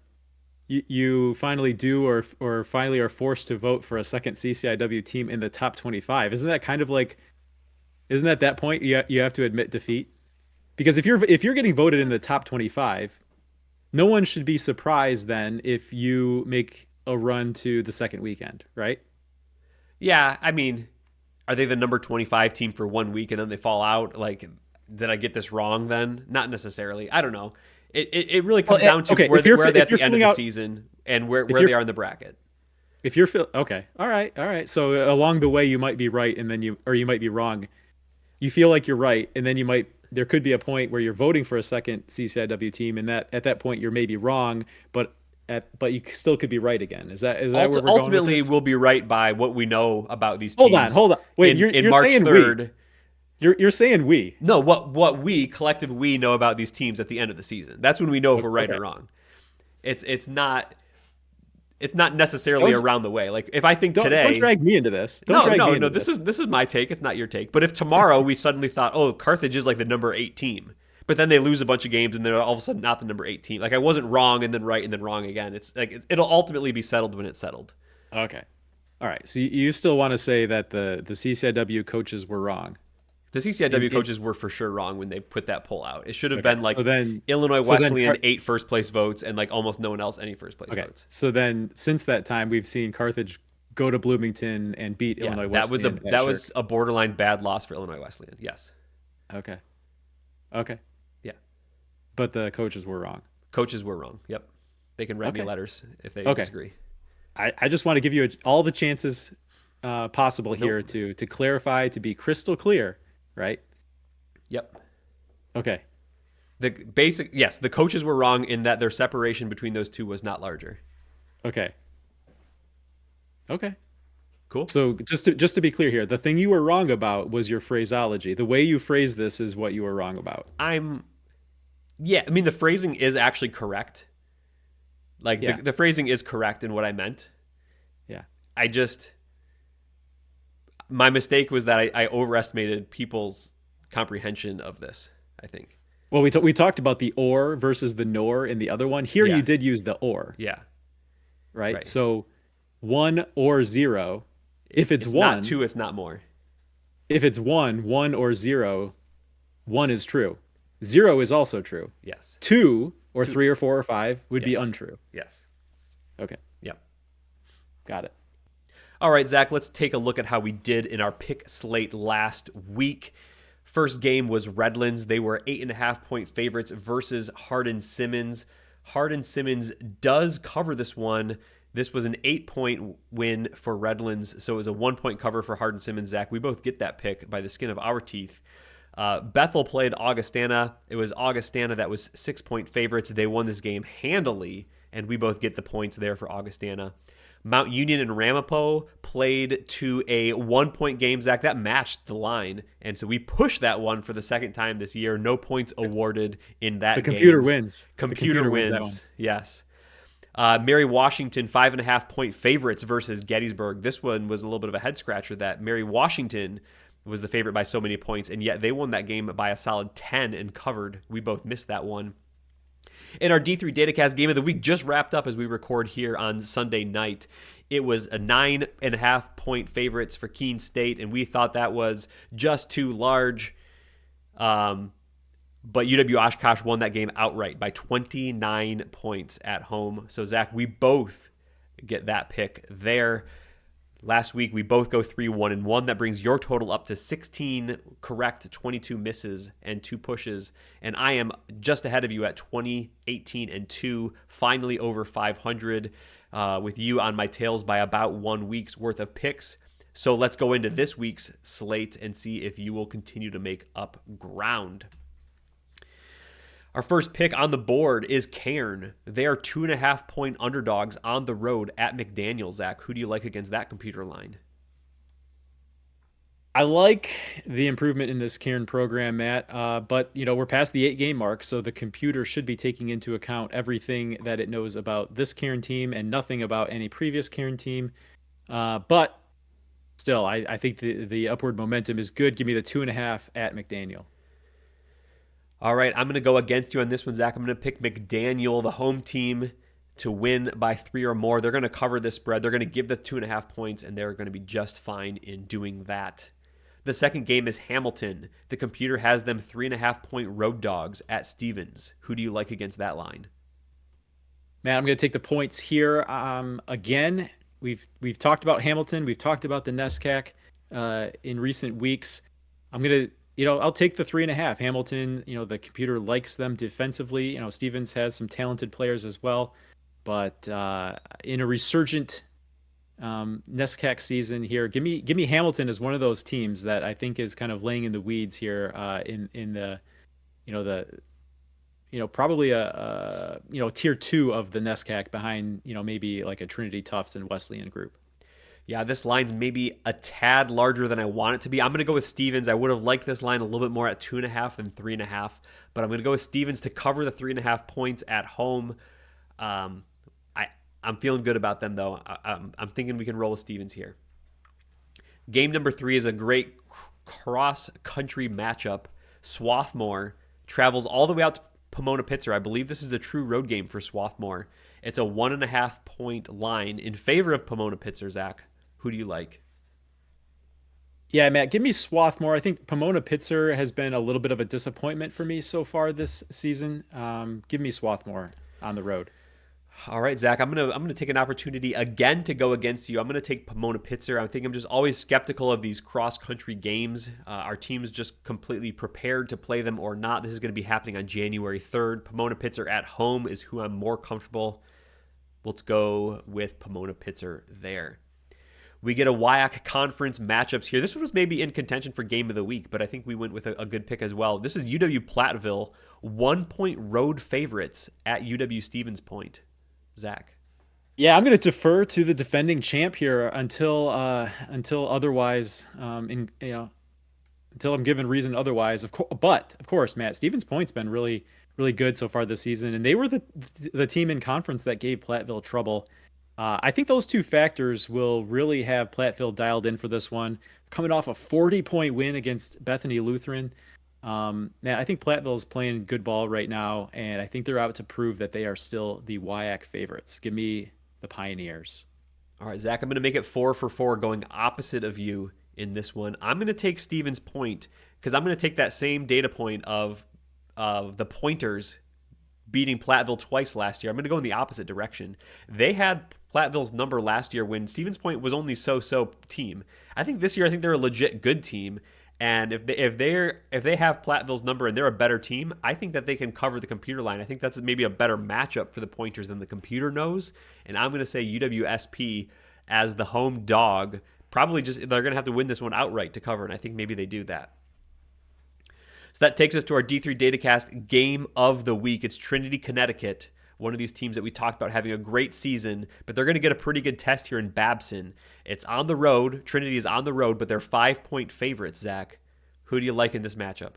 you finally do or finally are forced to vote for a second CCIW team in the top 25, isn't that point you have to admit defeat? Because if you're getting voted in the top 25, no one should be surprised then if you make a run to the second weekend, right? Yeah, I mean, are they the number 25 team for 1 week and then they fall out? Like, did I get this wrong then? Not necessarily. I don't know. It really comes down to where they're at the end of the season and where they are in the bracket. If you're okay, all right. So along the way, you might be right, and then you might be wrong. You feel like you're right, and then there could be a point where you're voting for a second CCIW team, and that at that point you're maybe wrong, but you still could be right again. Is that where we're going with ultimately this? We'll be right by what we know about these teams. Hold on. Wait, you're March saying 3rd. You're saying we. No, what we know about these teams at the end of the season. That's when we know if we're right or wrong. It's not necessarily around the way. Like, if I think today, don't drag me into this. No. This is my take. It's not your take. But if tomorrow we suddenly thought, oh, Carthage is like the number 8 team, but then they lose a bunch of games and they're all of a sudden not the number 8 team. Like, I wasn't wrong and then right and then wrong again. It's like it'll ultimately be settled when it's settled. Okay. All right. So you still want to say that the CCIW coaches were wrong? The CCIW coaches were for sure wrong when they put that poll out. It should have been like Illinois Wesleyan 8 first place votes and like almost no one else any first place votes. So then since that time, we've seen Carthage go to Bloomington and beat Illinois Wesleyan. That was a borderline bad loss for Illinois Wesleyan. Yes. Okay. Yeah. But the coaches were wrong. Coaches were wrong. Yep. They can write me letters if they disagree. I just want to give you all the chances possible here to clarify, to be crystal clear. Right? Yep. Okay. The coaches were wrong in that their separation between those two was not larger. Okay. Cool. So just to be clear here, the thing you were wrong about was your phraseology. The way you phrase this is what you were wrong about. I mean, the phrasing is actually correct. Like, the phrasing is correct in what I meant. Yeah. My mistake was that I overestimated people's comprehension of this, I think. Well, we talked about the or versus the nor in the other one. Here you did use the or. Yeah. Right? So 1 or 0. If it's 1, not 2, it's not more. If it's 1 or 0, 1 is true. 0 is also true. Yes. 2 or 3 or 4 or 5 would be untrue. Yes. Okay, Yep. got it. All right, Zach, let's take a look at how we did in our pick slate last week. First game was Redlands. They were 8.5-point favorites versus Hampden-Simmons. Hampden-Simmons does cover this one. This was an 8-point win for Redlands, so it was a 1-point cover for Hampden-Simmons. Zach, we both get that pick by the skin of our teeth. Bethel played Augustana. It was Augustana that was 6-point favorites. They won this game handily, and we both get the points there for Augustana. Mount Union and Ramapo played to a 1-point game, Zach. That matched the line. And so we pushed that one for the second time this year. No points awarded in that game. The computer wins. Computer wins that one. Yes. Mary Washington, 5.5-point favorites versus Gettysburg. This one was a little bit of a head scratcher that Mary Washington was the favorite by so many points, and yet they won that game by a solid 10 and covered. We both missed that one. And our D3 Datacast game of the week just wrapped up as we record here on Sunday night. It was a 9.5-point favorites for Keene State, and we thought that was just too large. But UW Oshkosh won that game outright by 29 points at home. So, Zach, we both get that pick there. Last week, we both go 3-1-1. That brings your total up to 16 correct, 22 misses, and 2 pushes. And I am just ahead of you at 20-18-2, finally over 500, with you on my tails by about 1 week's worth of picks. So let's go into this week's slate and see if you will continue to make up ground. Our first pick on the board is Cairn. They are 2.5-point underdogs on the road at McDaniel. Zach, who do you like against that computer line? I like the improvement in this Cairn program, Matt, but we're past the 8-game mark, so the computer should be taking into account everything that it knows about this Cairn team and nothing about any previous Cairn team. But still, I think the upward momentum is good. Give me the 2.5 at McDaniel. All right, I'm going to go against you on this one, Zach. I'm going to pick McDaniel, the home team, to win by 3 or more. They're going to cover this spread. They're going to give the 2.5 points, and they're going to be just fine in doing that. The second game is Hamilton. The computer has them 3.5-point road dogs at Stevens. Who do you like against that line? Matt, I'm going to take the points here. Again, we've talked about Hamilton. We've talked about the NESCAC in recent weeks. I'm going to I'll take the 3.5. Hamilton, the computer likes them defensively. Stevens has some talented players as well, but in a resurgent NESCAC season here, give me Hamilton as one of those teams that I think is kind of laying in the weeds here in the probably a tier 2 of the NESCAC behind maybe like a Trinity Tufts and Wesleyan group. Yeah, this line's maybe a tad larger than I want it to be. I'm going to go with Stevens. I would have liked this line a little bit more at 2.5 than 3.5, but I'm going to go with Stevens to cover the 3.5 points at home. I'm feeling good about them, though. I'm thinking we can roll with Stevens here. Game number 3 is a great cross-country matchup. Swarthmore travels all the way out to Pomona-Pitzer. I believe this is a true road game for Swarthmore. It's a 1.5-point line in favor of Pomona-Pitzer, Zach. Who do you like? Yeah, Matt, give me Swarthmore. I think Pomona-Pitzer has been a little bit of a disappointment for me so far this season. Give me Swarthmore on the road. All right, Zach, I'm gonna take an opportunity again to go against you. I'm gonna take Pomona-Pitzer. I think I'm just always skeptical of these cross-country games. Our team's just completely prepared to play them or not. This is going to be happening on January 3rd. Pomona-Pitzer at home is who I'm more comfortable. Let's go with Pomona-Pitzer there. We get a WIAC conference matchups here. This one was maybe in contention for game of the week, but I think we went with a good pick as well. This is UW-Platteville, 1-point road favorites at UW-Stevens Point. Zach. Yeah, I'm going to defer to the defending champ here until otherwise, until I'm given reason otherwise. But of course, Matt, Stevens Point's been really, really good so far this season, and they were the team in conference that gave Platteville trouble. I think those two factors will really have Platteville dialed in for this one. Coming off a 40-point win against Bethany Lutheran. Man, I think Platteville is playing good ball right now, and I think they're out to prove that they are still the WIAC favorites. Give me the Pioneers. All right, Zach, I'm going to make it 4 for 4, going opposite of you in this one. I'm going to take Stevens Point because I'm going to take that same data point of the Pointers beating Platteville twice last year. I'm going to go in the opposite direction. They had Platteville's number last year when Stevens Point was only so team. I think this year, I think they're a legit good team. And if they have Platteville's number and they're a better team, I think that they can cover the computer line. I think that's maybe a better matchup for the Pointers than the computer knows. And I'm going to say UWSP as the home dog. Probably just they're going to have to win this one outright to cover, and I think maybe they do that. So that takes us to our D3 Datacast game of the week. It's Trinity, Connecticut, one of these teams that we talked about having a great season, but they're going to get a pretty good test here in Babson. It's on the road. Trinity is on the road, but they're 5-point favorites, Zach. Who do you like in this matchup?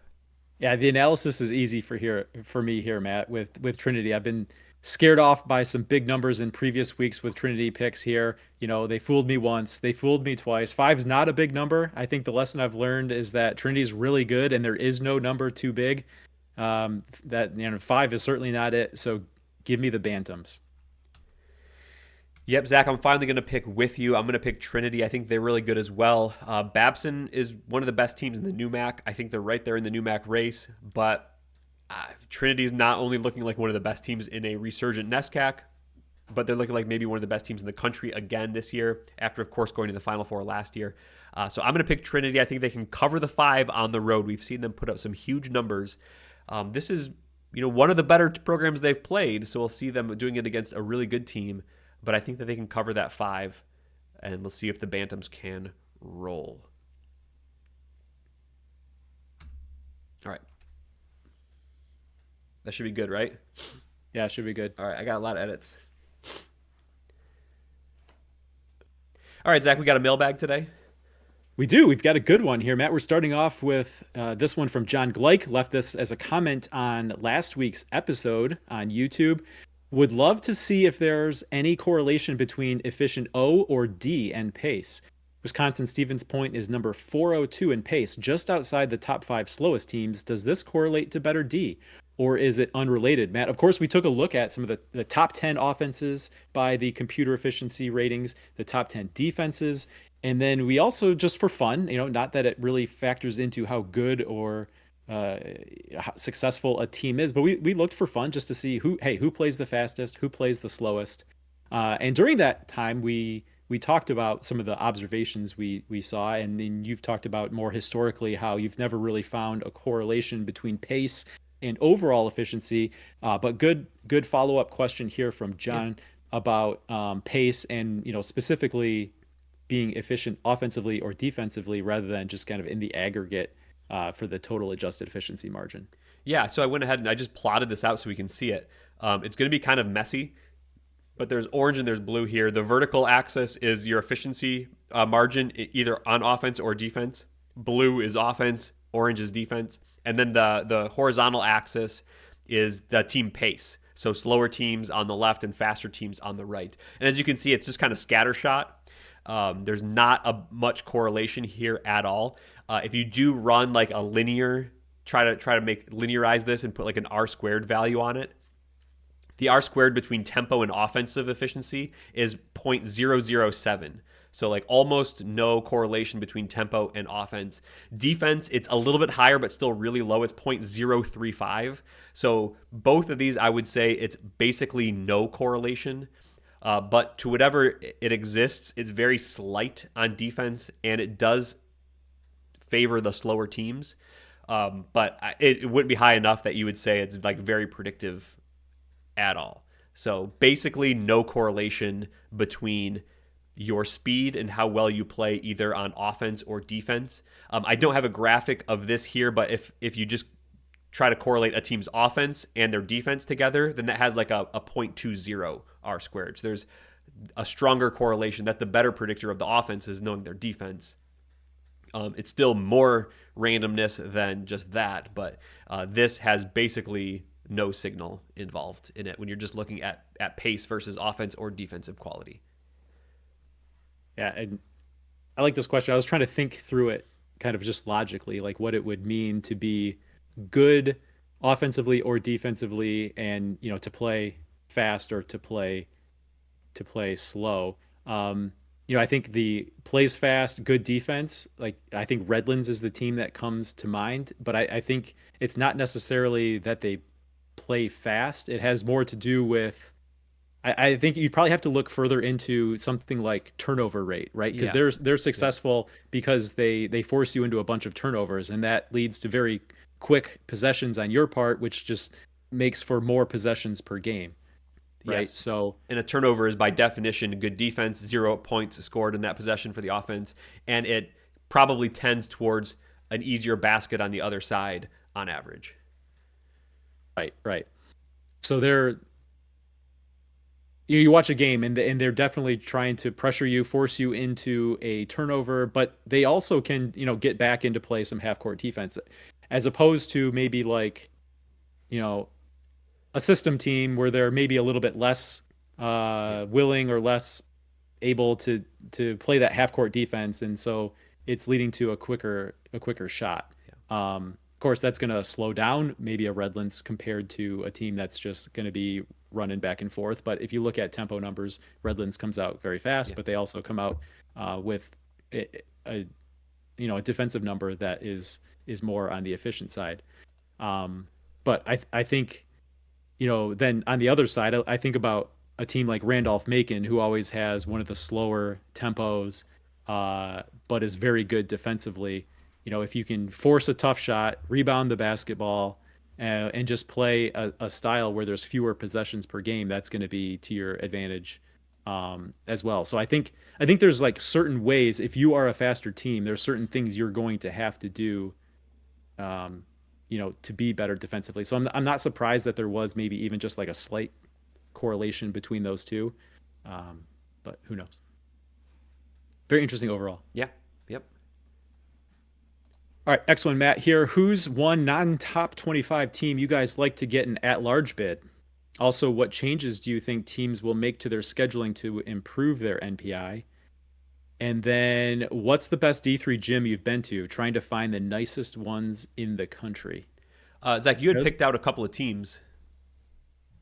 Yeah, the analysis is easy for me here, Matt, with Trinity. I've been scared off by some big numbers in previous weeks with Trinity picks here. You know, they fooled me once, they fooled me twice. Five is not a big number. I think the lesson I've learned is that Trinity is really good and there is no number too big. That, you know, five is certainly not it. So give me the Bantams. Yep, Zach, I'm finally going to pick with you. I'm going to pick Trinity. I think they're really good as well. Babson is one of the best teams in the NUMAC. I think they're right there in the NUMAC race, but Trinity is not only looking like one of the best teams in a resurgent NESCAC, but they're looking like maybe one of the best teams in the country again this year, after, of course, going to the Final Four last year. So I'm going to pick Trinity. I think they can cover the 5 on the road. We've seen them put up some huge numbers. This is, one of the better programs they've played, so we'll see them doing it against a really good team. But I think that they can cover that 5, and we'll see if the Bantams can roll. All right. That should be good, right? Yeah, it should be good. All right, I got a lot of edits. All right, Zach, we got a mailbag today. We do. We've got a good one here, Matt. We're starting off with this one from John Gleich. Left this as a comment on last week's episode on YouTube. Would love to see if there's any correlation between efficient O or D and pace. Wisconsin Stevens Point is number 402 in pace, just outside the top 5 slowest teams. Does this correlate to better D? Or is it unrelated? Matt, of course, we took a look at some of the top 10 offenses by the computer efficiency ratings, the top 10 defenses. And then we also, just for fun, not that it really factors into how good or how successful a team is, but we looked for fun just to see who plays the fastest, who plays the slowest. And during that time, we talked about some of the observations we saw, and then you've talked about more historically how you've never really found a correlation between pace and overall efficiency. But good follow-up question here from John about pace and specifically being efficient offensively or defensively rather than just kind of in the aggregate for the total adjusted efficiency margin. Yeah, so I went ahead and I just plotted this out so we can see it. It's going to be kind of messy, but there's orange and there's blue here. The vertical axis is your efficiency margin, either on offense or defense. Blue is offense, orange is defense. And then the horizontal axis is the team pace. So slower teams on the left and faster teams on the right. And as you can see, it's just kind of scattershot. There's not much correlation here at all. If you do run like a linear, try to linearize this and put like an R² value on it, the R² between tempo and offensive efficiency is 0.007. So like almost no correlation between tempo and offense. Defense, it's a little bit higher, but still really low. It's 0.035. So both of these, I would say it's basically no correlation. But to whatever it exists, it's very slight on defense, and it does favor the slower teams. But it wouldn't be high enough that you would say it's like very predictive at all. So basically no correlation between your speed and how well you play either on offense or defense. I don't have a graphic of this here, but if you just try to correlate a team's offense and their defense together, then that has like a 0.20 R². So there's a stronger correlation. That's the better predictor of the offense is knowing their defense. It's still more randomness than just that, but this has basically no signal involved in it when you're just looking at pace versus offense or defensive quality. Yeah, and I like this question. I was trying to think through it kind of just logically, like what it would mean to be good offensively or defensively, and to play fast or to play slow. I think the plays fast, good defense, like I think Redlands is the team that comes to mind, but I think it's not necessarily that they play fast. It has more to do with I think you probably have to look further into something like turnover rate, right? Because Yeah. they're Yep. successful because they force you into a bunch of turnovers, and that leads to very quick possessions on your part, which just makes for more possessions per game, right? Yes. So And a turnover is by definition good defense, 0 points scored in that possession for the offense, and it probably tends towards an easier basket on the other side on average. right, right. So you watch a game and they're definitely trying to pressure you, force you into a turnover, but they also can, get back into play some half court defense as opposed to maybe like, you know, a system team where they're maybe a little bit less Yeah. willing or less able to play that half court defense, and so it's leading to a quicker shot. Yeah. Of course, that's going to slow down maybe a Redlands compared to a team that's just going to be running back and forth. But if you look at tempo numbers, Redlands comes out very fast, Yeah. but they also come out with a a defensive number that is more on the efficient side. Um, but I think then on the other side, I think about a team like Randolph-Macon, who always has one of the slower tempos, but is very good defensively. If you can force a tough shot, rebound the basketball, and just play a style where there's fewer possessions per game, that's going to be to your advantage as well. So I think there's like certain ways, if you are a faster team, there's certain things you're going to have to do um, to be better defensively. So I'm not surprised that there was maybe even just like a slight correlation between those two. Um, but who knows? Very interesting overall. Yeah. Yep. All right, excellent, Matt. Here, who's one non-top 25 team you guys like to get an at-large bid? Also, what changes do you think teams will make to their scheduling to improve their NPI? And then, what's the best D3 gym you've been to? Trying to find the nicest ones in the country. Zach, you had Those- picked out a couple of teams.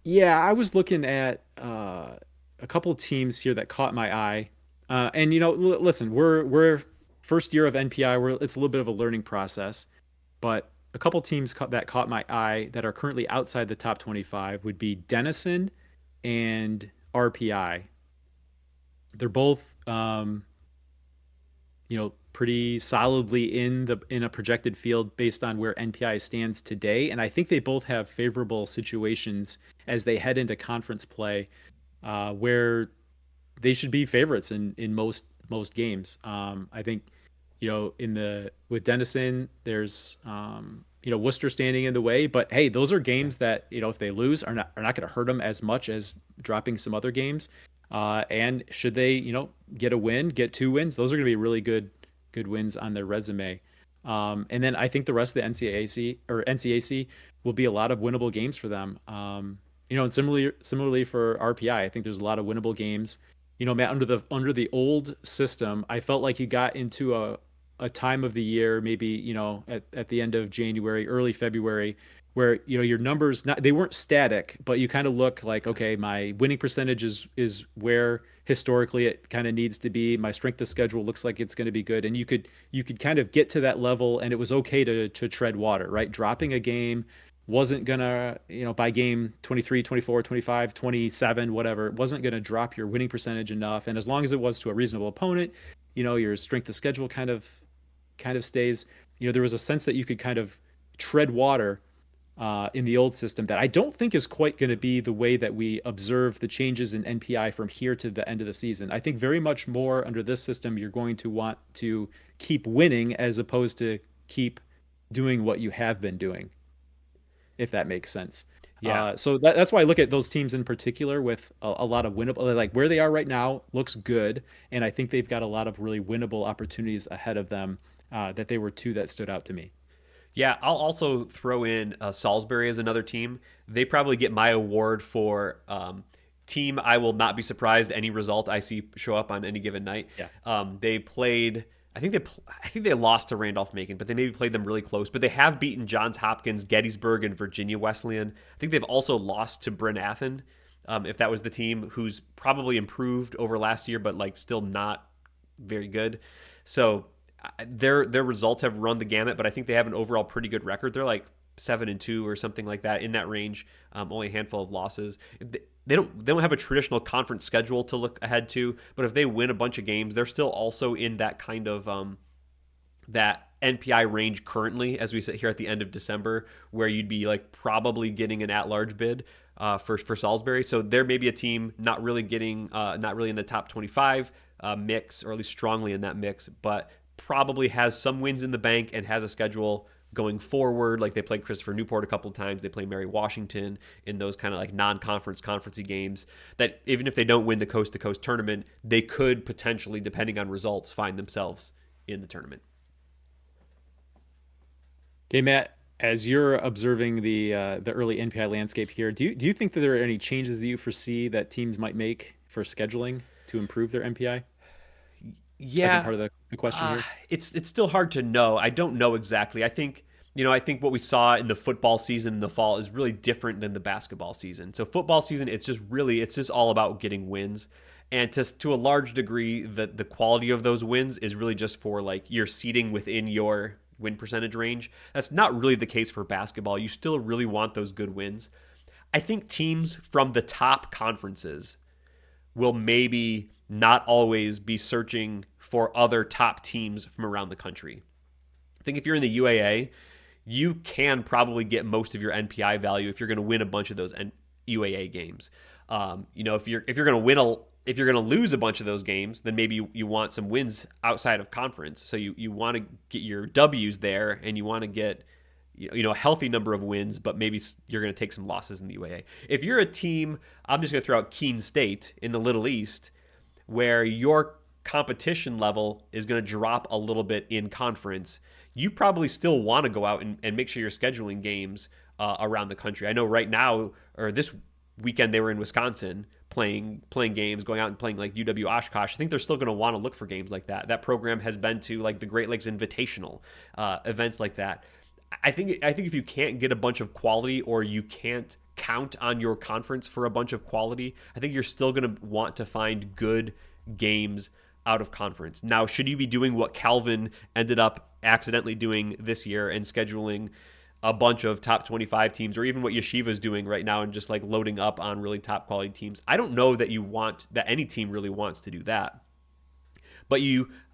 Yeah, I was looking at a couple teams here that caught my eye. And listen, we're first year of NPI. It's a little bit of a learning process, but a couple teams that caught my eye that are currently outside the top 25 would be Denison and RPI. They're both pretty solidly in a projected field based on where NPI stands today, and I think they both have favorable situations as they head into conference play, where they should be favorites in most games. I think in the with Denison, there's Worcester standing in the way, but hey, those are Yeah. games that if they lose are not going to hurt them as much as dropping some other games. And should they get a win, get two wins, those are going to be really good wins on their resume. And then I think the rest of the NCAC will be a lot of winnable games for them. And similarly for RPI, I think there's a lot of winnable games. Matt, under the old system, I felt like you got into a time of the year, maybe at the end of January, early February, where your numbers they weren't static, but you kind of look like, okay, my winning percentage is where historically it kind of needs to be. My strength of schedule looks like it's going to be good, and you could kind of get to that level, and it was okay to tread water, right? Dropping a game wasn't gonna, by game 23, 24, 25, 27, whatever, it wasn't gonna drop your winning percentage enough. And as long as it was to a reasonable opponent, your strength of schedule kind of stays. There was a sense that you could kind of tread water in the old system that I don't think is quite going to be the way that we observe the changes in NPI from here to the end of the season. I think very much more under this system, you're going to want to keep winning as opposed to keep doing what you have been doing, if that makes sense. Yeah. So that's why I look at those teams in particular with a lot of winnable, like where they are right now looks good. And I think they've got a lot of really winnable opportunities ahead of them, that they were two that stood out to me. Yeah, I'll also throw in Salisbury as another team. They probably get my award for team. I will not be surprised any result I see show up on any given night. Yeah. They played. I think they lost to Randolph-Macon, but they maybe played them really close. But they have beaten Johns Hopkins, Gettysburg, and Virginia Wesleyan. I think they've also lost to Bryn Athyn, if that was the team who's probably improved over last year, but like still not very good. So their results have run the gamut, but I think they have an overall pretty good record. They're like 7-2 or something like that, in that range. Only a handful of losses. They don't have a traditional conference schedule to look ahead to, but if they win a bunch of games, they're still also in that kind of that NPI range currently, as we sit here at the end of December, where you'd be like probably getting an at-large bid for Salisbury. So there may be a team not really in the top 25 mix, or at least strongly in that mix, but probably has some wins in the bank and has a schedule going forward. Like they played Christopher Newport a couple of times. They play Mary Washington in those kind of like non-conference conferencey games that even if they don't win the coast-to-coast tournament, they could potentially, depending on results, find themselves in the tournament. Okay, Matt, as you're observing the early NPI landscape here, do you think that there are any changes that you foresee that teams might make for scheduling to improve their NPI? Second Yeah, part of the question here. it's still hard to know. I don't know exactly. I think what we saw in the football season in the fall is really different than the basketball season. So football season, it's just all about getting wins, and to a large degree, the quality of those wins is really just for like your seating within your win percentage range. That's not really the case for basketball. You still really want those good wins. I think teams from the top conferences will maybe not always be searching for other top teams from around the country. I think if you're in the UAA, you can probably get most of your NPI value if you're going to win a bunch of those UAA games. If you're going to lose a bunch of those games, then maybe you want some wins outside of conference. So you want to get your W's there, and you want to get a healthy number of wins, but maybe you're going to take some losses in the UAA. If you're a team, I'm just going to throw out Keene State in the Little East, where your competition level is going to drop a little bit in conference, you probably still want to go out and make sure you're scheduling games around the country. I know right now, or this weekend, they were in Wisconsin playing games, going out and playing like UW Oshkosh. I think they're still going to want to look for games like that. That program has been to like the Great Lakes Invitational, events like that. I think if you can't get a bunch of quality, or you can't count on your conference for a bunch of quality, I think you're still going to want to find good games out of conference. Now, should you be doing what Calvin ended up accidentally doing this year and scheduling a bunch of top 25 teams, or even what Yeshiva is doing right now and just like loading up on really top quality teams? I don't know that any team really wants to do that. But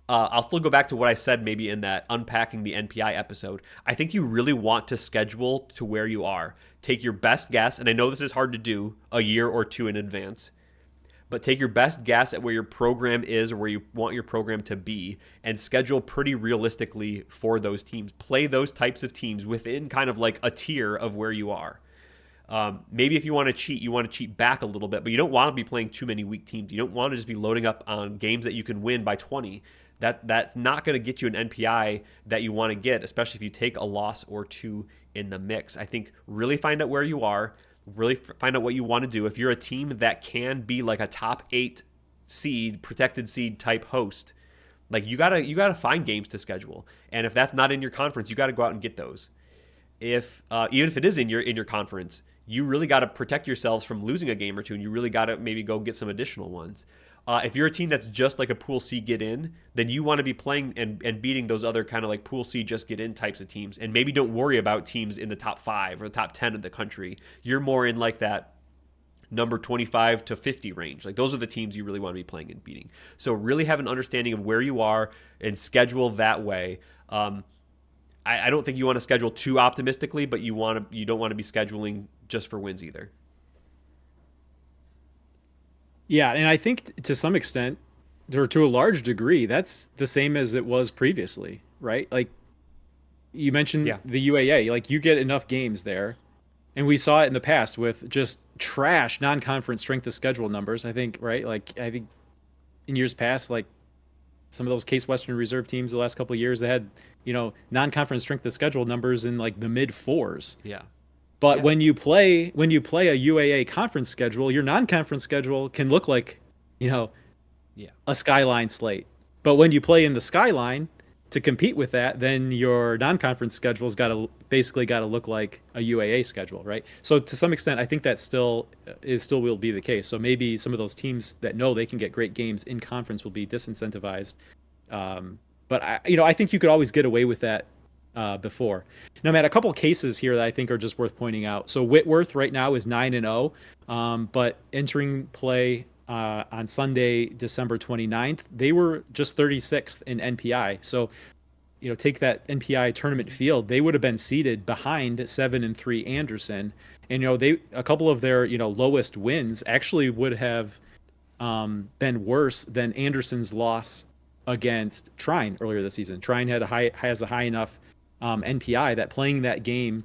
I'll still go back to what I said maybe in that unpacking the NPI episode. I think you really want to schedule to where you are. Take your best guess, and I know this is hard to do a year or two in advance, but take your best guess at where your program is, or where you want your program to be, and schedule pretty realistically for those teams. Play those types of teams within kind of like a tier of where you are. Maybe if you want to cheat back a little bit, but you don't want to be playing too many weak teams. You don't want to just be loading up on games that you can win by 20. That's not going to get you an NPI that you want to get, especially if you take a loss or two in the mix. I think really find out where you are, really find out what you want to do. If you're a team that can be like a top 8 seed, protected seed type host, like you gotta find games to schedule. And if that's not in your conference, you got to go out and get those. If even if it is in your conference, you really got to protect yourselves from losing a game or two, and you really got to maybe go get some additional ones. If you're a team that's just like a Pool C get in, then you want to be playing and beating those other kind of like Pool C just get in types of teams, and maybe don't worry about teams in the top 5 or the top 10 of the country. You're more in like that number 25 to 50 range. Like those are the teams you really want to be playing and beating. So really have an understanding of where you are and schedule that way. I don't think you want to schedule too optimistically, but you don't want to be scheduling just for wins either. Yeah, and I think to some extent, or to a large degree, that's the same as it was previously, right? Like you mentioned Yeah. the UAA, like you get enough games there, and we saw it in the past with just trash non-conference strength of schedule numbers. I think, right? Like I think in years past, like some of those Case Western Reserve teams the last couple of years, they had, non-conference strength of schedule numbers in like the mid fours. Yeah. But Yeah. when you play a UAA conference schedule, your non-conference schedule can look like, you know, Yeah. a skyline slate. But when you play in the skyline to compete with that, then your non-conference schedule's got to look like a UAA schedule, right? So to some extent, I think that still will be the case. So maybe some of those teams that know they can get great games in conference will be disincentivized. But I think you could always get away with that before. Now, Matt, a couple of cases here that I think are just worth pointing out. So Whitworth right now is 9-0, but entering play on Sunday, December 29th, they were just 36th in NPI. So take that NPI tournament field, they would have been seated behind 7-3 Anderson. And, a couple of their, lowest wins actually would have been worse than Anderson's loss against Trine earlier this season. Trine has a high enough NPI that playing that game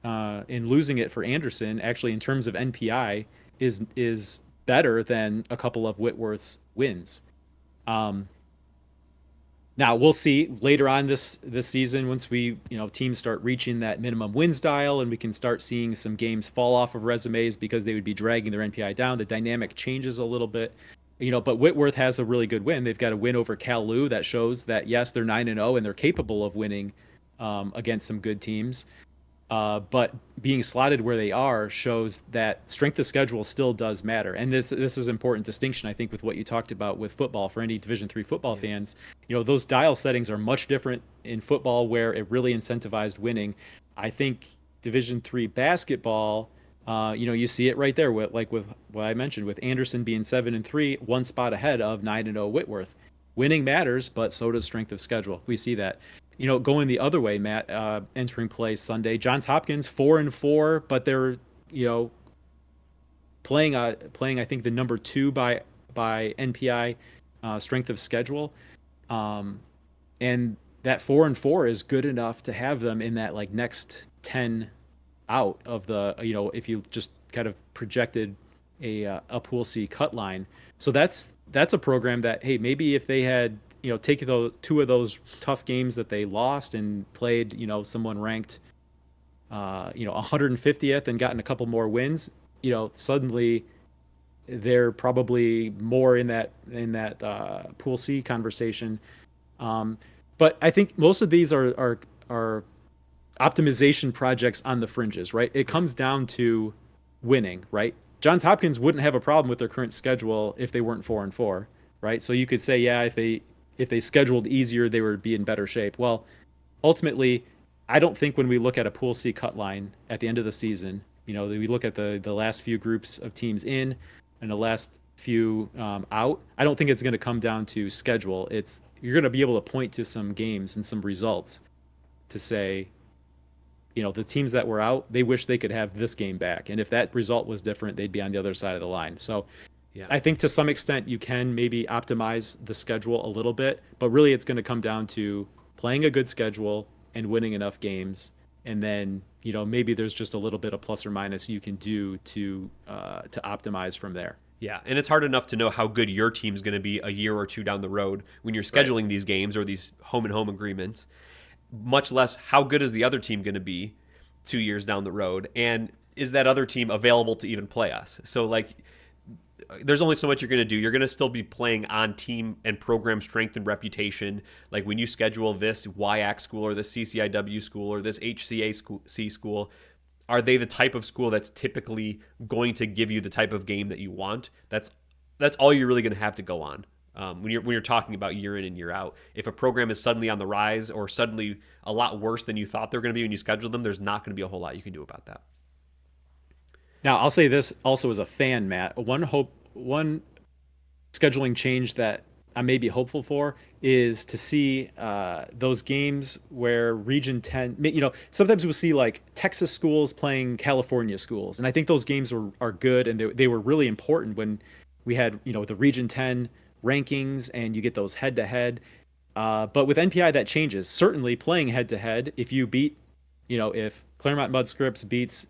and losing it for Anderson, actually in terms of NPI, is better than a couple of Whitworth's wins. Now we'll see later on this season once we teams start reaching that minimum wins dial and we can start seeing some games fall off of resumes because they would be dragging their NPI down. The dynamic changes a little bit, but Whitworth has a really good win. They've got a win over Cal that shows that yes, they're 9-0 and they're capable of winning against some good teams. But being slotted where they are shows that strength of schedule still does matter. And this is an important distinction, I think, with what you talked about with football for any Division III football fans. Those dial settings are much different in football where it really incentivized winning. I think Division III basketball, you see it right there with what I mentioned with Anderson being 7-3, one spot ahead of 9-0 Whitworth. Winning matters, but so does strength of schedule. We see that. Going the other way, Matt, entering play Sunday, Johns Hopkins 4-4, but they're playing I think the number 2 by NPI strength of schedule, and that 4-4 is good enough to have them in that next 10 out of the if you just kind of projected a Pool C cut line. So that's a program that, hey, maybe if they had take those 2 of those tough games that they lost and played, someone ranked, 150th and gotten a couple more wins, suddenly they're probably more in that Pool C conversation. But I think most of these are optimization projects on the fringes, right? It comes down to winning, right? Johns Hopkins wouldn't have a problem with their current schedule if they weren't 4-4, right? So you could say, yeah, if they scheduled easier, they would be in better shape. Well, ultimately, I don't think when we look at a Pool C cut line at the end of the season, we look at the last few groups of teams in and the last few out, I don't think it's going to come down to schedule. You're going to be able to point to some games and some results to say, the teams that were out, they wish they could have this game back. And if that result was different, they'd be on the other side of the line. So yeah, I think to some extent you can maybe optimize the schedule a little bit, but really it's going to come down to playing a good schedule and winning enough games. And then, maybe there's just a little bit of plus or minus you can do to optimize from there. Yeah, and it's hard enough to know how good your team's going to be a year or two down the road when you're scheduling these games or these home and home agreements, much less how good is the other team going to be 2 years down the road, and is that other team available to even play us? So there's only so much you're going to do. You're going to still be playing on team and program strength and reputation. Like when you schedule this YAC school or this CCIW school or this HCAC school, are they the type of school that's typically going to give you the type of game that you want? That's all you're really going to have to go on when you're talking about year in and year out. If a program is suddenly on the rise or suddenly a lot worse than you thought they're going to be when you schedule them, there's not going to be a whole lot you can do about that. Now, I'll say this also as a fan, Matt. One scheduling change that I may be hopeful for is to see those games where Region 10, sometimes we'll see Texas schools playing California schools. And I think those games are good, and they were really important when we had, the Region 10 rankings and you get those head-to-head. But with NPI, that changes. Certainly playing head-to-head, if you beat, if Claremont Mudscripts beats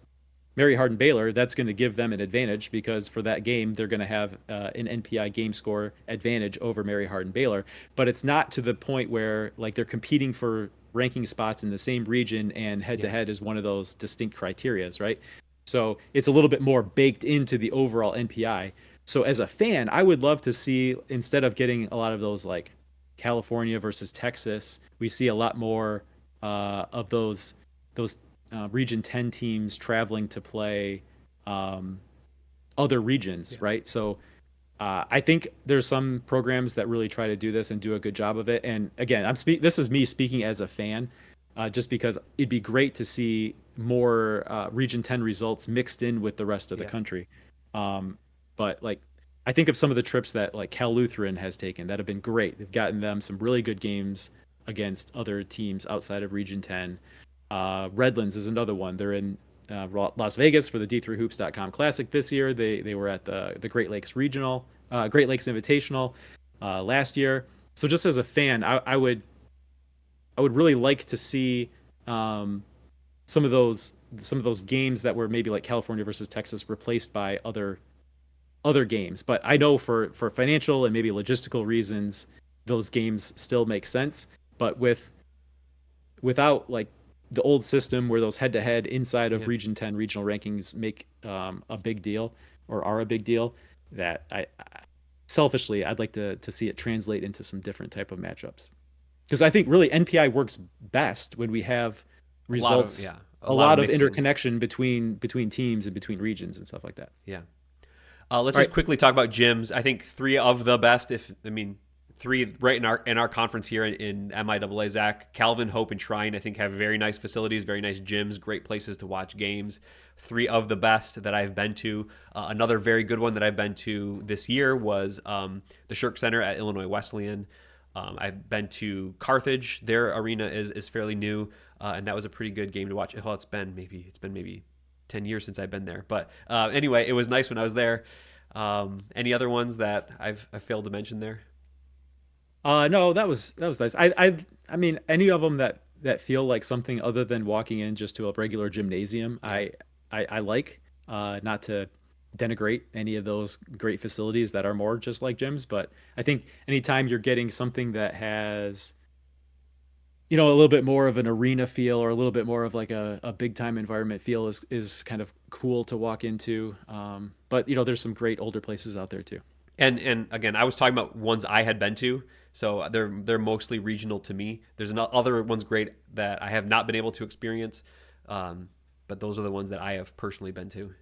Mary Hardin-Baylor, that's going to give them an advantage because for that game, they're going to have an NPI game score advantage over Mary Hardin-Baylor. But it's not to the point where they're competing for ranking spots in the same region and head-to-head is one of those distinct criterias, right? So it's a little bit more baked into the overall NPI. So as a fan, I would love to see, instead of getting a lot of those California versus Texas, we see a lot more of those Region 10 teams traveling to play other regions, right? So I think there's some programs that really try to do this and do a good job of it. And again, this is me speaking as a fan. just because it'd be great to see more Region 10 results mixed in with the rest of the Yeah. country. Um, but like, I think of some of the trips that like Cal Lutheran has taken that have been great. They've gotten them some really good games against other teams outside of Region 10. Redlands is another one. They're in Las Vegas for the D3Hoops.com Classic this year. They were at the Great Lakes Regional, Great Lakes Invitational last year. So just as a fan, I would really like to see um, some of those games that were maybe like California versus Texas replaced by other games. But I know for financial and maybe logistical reasons, those games still make sense. But without like the old system where those head to head inside of Yeah. Region 10 regional rankings make a big deal or are a big deal, that selfishly I'd like to see it translate into some different type of matchups. Because I think really NPI works best when we have A lot of results, a a lot of lot of mixing. interconnection between teams and between regions and stuff like that. Yeah. Let's All just right. quickly talk about gyms. I think three of the best. If I mean three right in our conference here in MIAA. Zach, Calvin, Hope, and Shrine. I think have very nice facilities, very nice gyms, great places to watch games. Three of the best that I've been to. Another very good one that I've been to this year was the Shirk Center at Illinois Wesleyan. I've been to Carthage. Their arena is fairly new, and that was a pretty good game to watch. Well, it's been maybe 10 years since I've been there. But anyway, it was nice when I was there. Any other ones that I failed to mention there? No, that was nice. I mean any of them that feel like something other than walking in just to a regular gymnasium. Yeah. I like not to denigrate any of those great facilities that are more just like gyms, but I think anytime you're getting something that has a little bit more of an arena feel or a little bit more of like a big time environment feel is kind of cool to walk into. But there's some great older places out there too. And again, I was talking about ones I had been to, so they're mostly regional to me. There's other ones great that I have not been able to experience, but those are the ones that I have personally been to.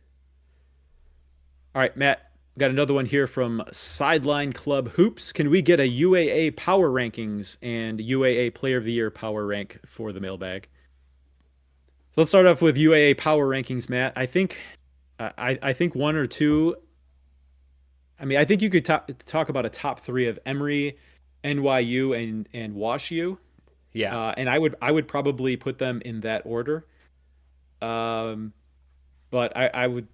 All right, Matt, got another one here from Sideline Club Hoops. Can we get a UAA power rankings and UAA Player of the Year power rank for the mailbag? So let's start off with UAA power rankings, Matt. I think one or two. I mean, I think you could talk about a top three of Emory, NYU, and Wash U. Yeah, And I would probably put them in that order. Um, but I would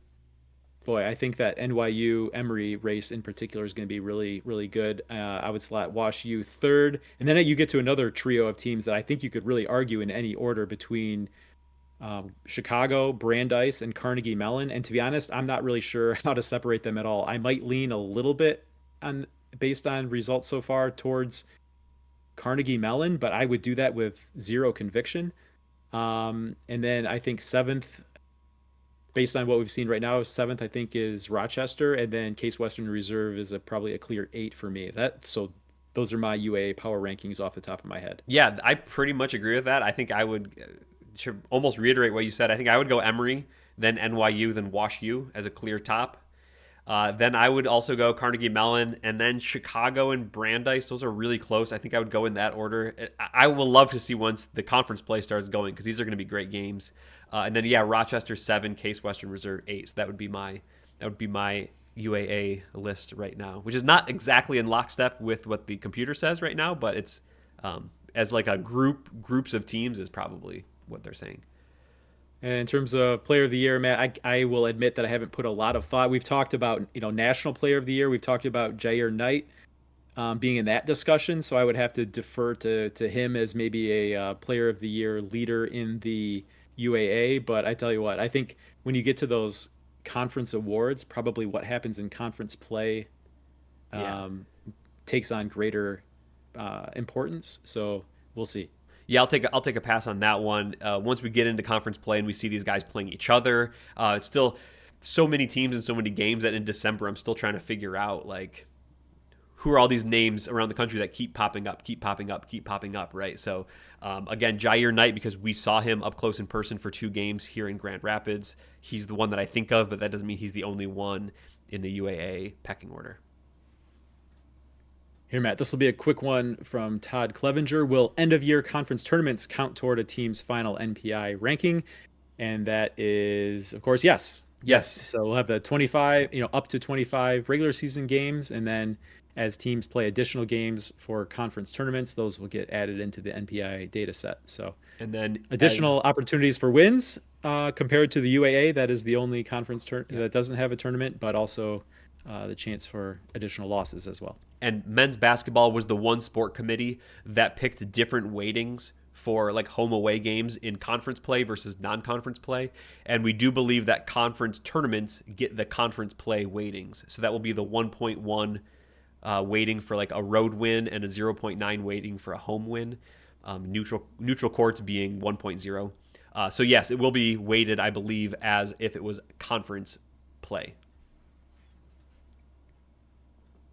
boy, I think that NYU Emory race in particular is going to be really, really good. I would slot Wash U third, and then you get to another trio of teams that I think you could really argue in any order between Chicago, Brandeis, and Carnegie Mellon. And to be honest, I'm not really sure how to separate them at all. I might lean a little bit on based on results so far towards Carnegie Mellon, but I would do that with zero conviction. And then I think seventh, based on what we've seen right now, seventh I think is Rochester, and then Case Western Reserve is probably a clear eight for me. Those are my UA power rankings off the top of my head. yeah, I pretty much agree with that. I think I would to almost reiterate what you said. I think I would go Emory, then NYU, then Wash U as a clear top. Then I would also go Carnegie Mellon, and then Chicago and Brandeis. Those are really close. I think I would go in that order. I will love to see once the conference play starts going because these are going to be great games. And then yeah, Rochester 7, Case Western Reserve 8. So that would be my UAA list right now, which is not exactly in lockstep with what the computer says right now, but it's as like a groups of teams is probably what they're saying. And in terms of player of the year, Matt, I will admit that I haven't put a lot of thought. We've talked about, national player of the year. We've talked about Jair Knight being in that discussion. So I would have to defer to him as maybe a player of the year leader in the UAA. But I tell you what, I think when you get to those conference awards, probably what happens in conference play Yeah. um, takes on greater importance. So we'll see. Yeah, I'll take a pass on that one. Once we get into conference play and we see these guys playing each other, it's still so many teams and so many games that in December I'm still trying to figure out like who are all these names around the country that keep popping up, keep popping up, keep popping up, right? So again, Jair Knight, because we saw him up close in person for 2 games here in Grand Rapids. He's the one that I think of, but that doesn't mean he's the only one in the UAA pecking order. Here, Matt, this will be a quick one from Todd Clevenger. Will end-of-year conference tournaments count toward a team's final NPI ranking? And that is, of course, yes. Yes. Yes. So we'll have the 25, up to 25 regular season games. And then as teams play additional games for conference tournaments, those will get added into the NPI data set. So And then additional opportunities for wins compared to the UAA. That is the only conference yeah. that doesn't have a tournament, but also the chance for additional losses as well. And men's basketball was the one sport committee that picked different weightings for like home away games in conference play versus non-conference play. And we do believe that conference tournaments get the conference play weightings. So that will be the 1.1 weighting for like a road win and a 0.9 weighting for a home win. Neutral courts being 1.0. So yes, it will be weighted, I believe, as if it was conference play.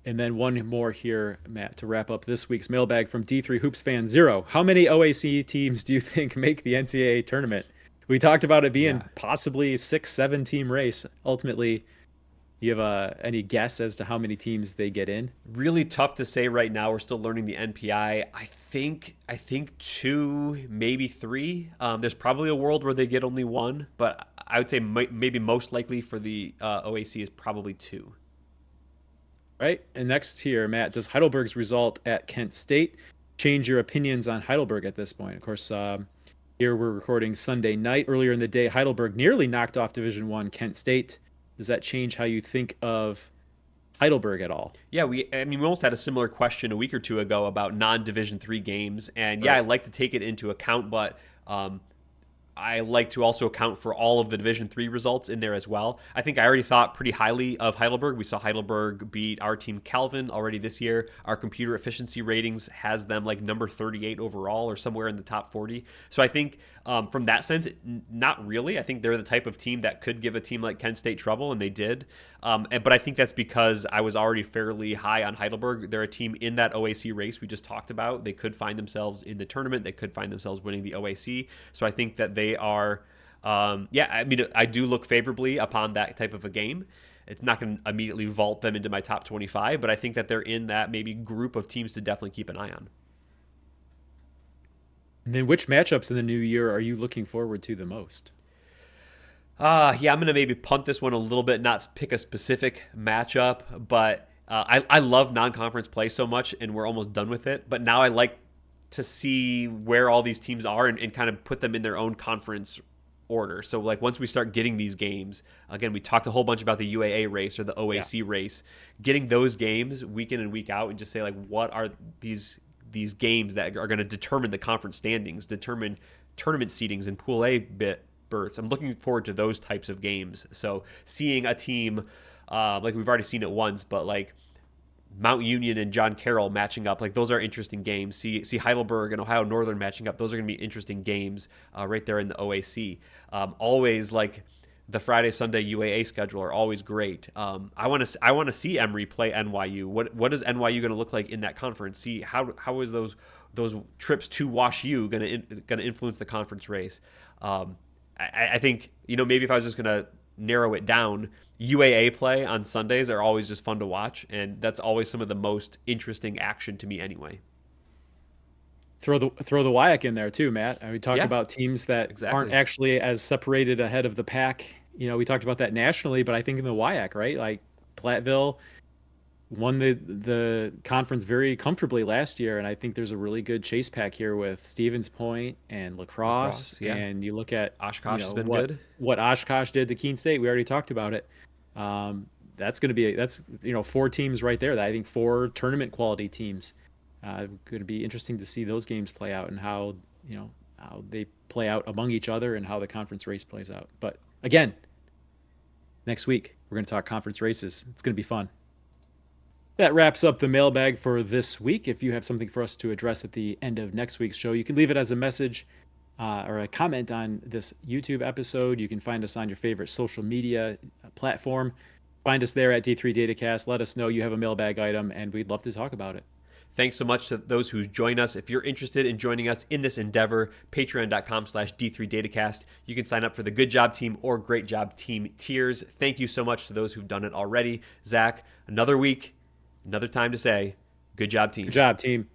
And then one more here, Matt, to wrap up this week's mailbag from D3 Hoops Fan Zero. How many OAC teams do you think make the NCAA tournament? We talked about it being possibly a 6-7 team race. Ultimately, you have any guess as to how many teams they get in? Really tough to say right now. We're still learning the NPI. I think 2, maybe 3. There's probably a world where they get only 1, but I would say maybe most likely for the OAC is probably 2. Right. And next here, Matt, does Heidelberg's result at Kent State change your opinions on Heidelberg at this point? Of course, here we're recording Sunday night. Earlier in the day, Heidelberg nearly knocked off Division I Kent State. Does that change how you think of Heidelberg at all? Yeah, we almost had a similar question a week or two ago about non-Division III games, and yeah, Right. I like to take it into account, but I like to also account for all of the Division III results in there as well. I think I already thought pretty highly of Heidelberg. We saw Heidelberg beat our team Calvin already this year. Our computer efficiency ratings has them like number 38 overall or somewhere in the top 40. So I think from that sense, not really. I think they're the type of team that could give a team like Kent State trouble, and they did. But I think that's because I was already fairly high on Heidelberg. They're a team in that OAC race we just talked about. They could find themselves in the tournament. They could find themselves winning the OAC. So I think that they are, I do look favorably upon that type of a game. It's not going to immediately vault them into my top 25, but I think that they're in that maybe group of teams to definitely keep an eye on. And then which matchups in the new year are you looking forward to the most? I'm going to maybe punt this one a little bit, not pick a specific matchup, but I love non-conference play so much, and we're almost done with it. But now I like to see where all these teams are and kind of put them in their own conference order. So like once we start getting these games, again, we talked a whole bunch about the UAA race or the OAC race, getting those games week in and week out and just say like, what are these games that are going to determine the conference standings, determine tournament seedings and Pool A berths. I'm looking forward to those types of games. So seeing a team, like we've already seen it once, but like Mount Union and John Carroll matching up, like those are interesting games. See Heidelberg and Ohio Northern matching up. Those are going to be interesting games right there in the OAC. Always like the Friday Sunday UAA schedule are always great. I want to see Emory play NYU. What is NYU going to look like in that conference? See how is those trips to Wash U going to influence the conference race? I think maybe if I was just going to narrow it down, UAA play on Sundays are always just fun to watch, and that's always some of the most interesting action to me anyway. Throw the WIAC in there too, Matt. We talked about teams that aren't actually as separated ahead of the pack. We talked about that nationally, but I think in the WIAC, right? Like Platteville won the conference very comfortably last year, and I think there's a really good chase pack here with Stevens Point and La Crosse. And you look at Oshkosh has been good. What Oshkosh did to Keene State. We already talked about it. That's going to be 4 teams right there. That I think 4 tournament quality teams. Going to be interesting to see those games play out and how they play out among each other and how the conference race plays out. But again, next week we're going to talk conference races. It's going to be fun. That wraps up the mailbag for this week. If you have something for us to address at the end of next week's show, you can leave it as a message or a comment on this YouTube episode. You can find us on your favorite social media platform. Find us there at D3 Datacast. Let us know you have a mailbag item, and we'd love to talk about it. Thanks so much to those who join us. If you're interested in joining us in this endeavor, patreon.com/D3Datacast. You can sign up for the Good Job Team or Great Job Team tiers. Thank you so much to those who've done it already. Zach, another week, another time to say, Good job, Good team. job, team.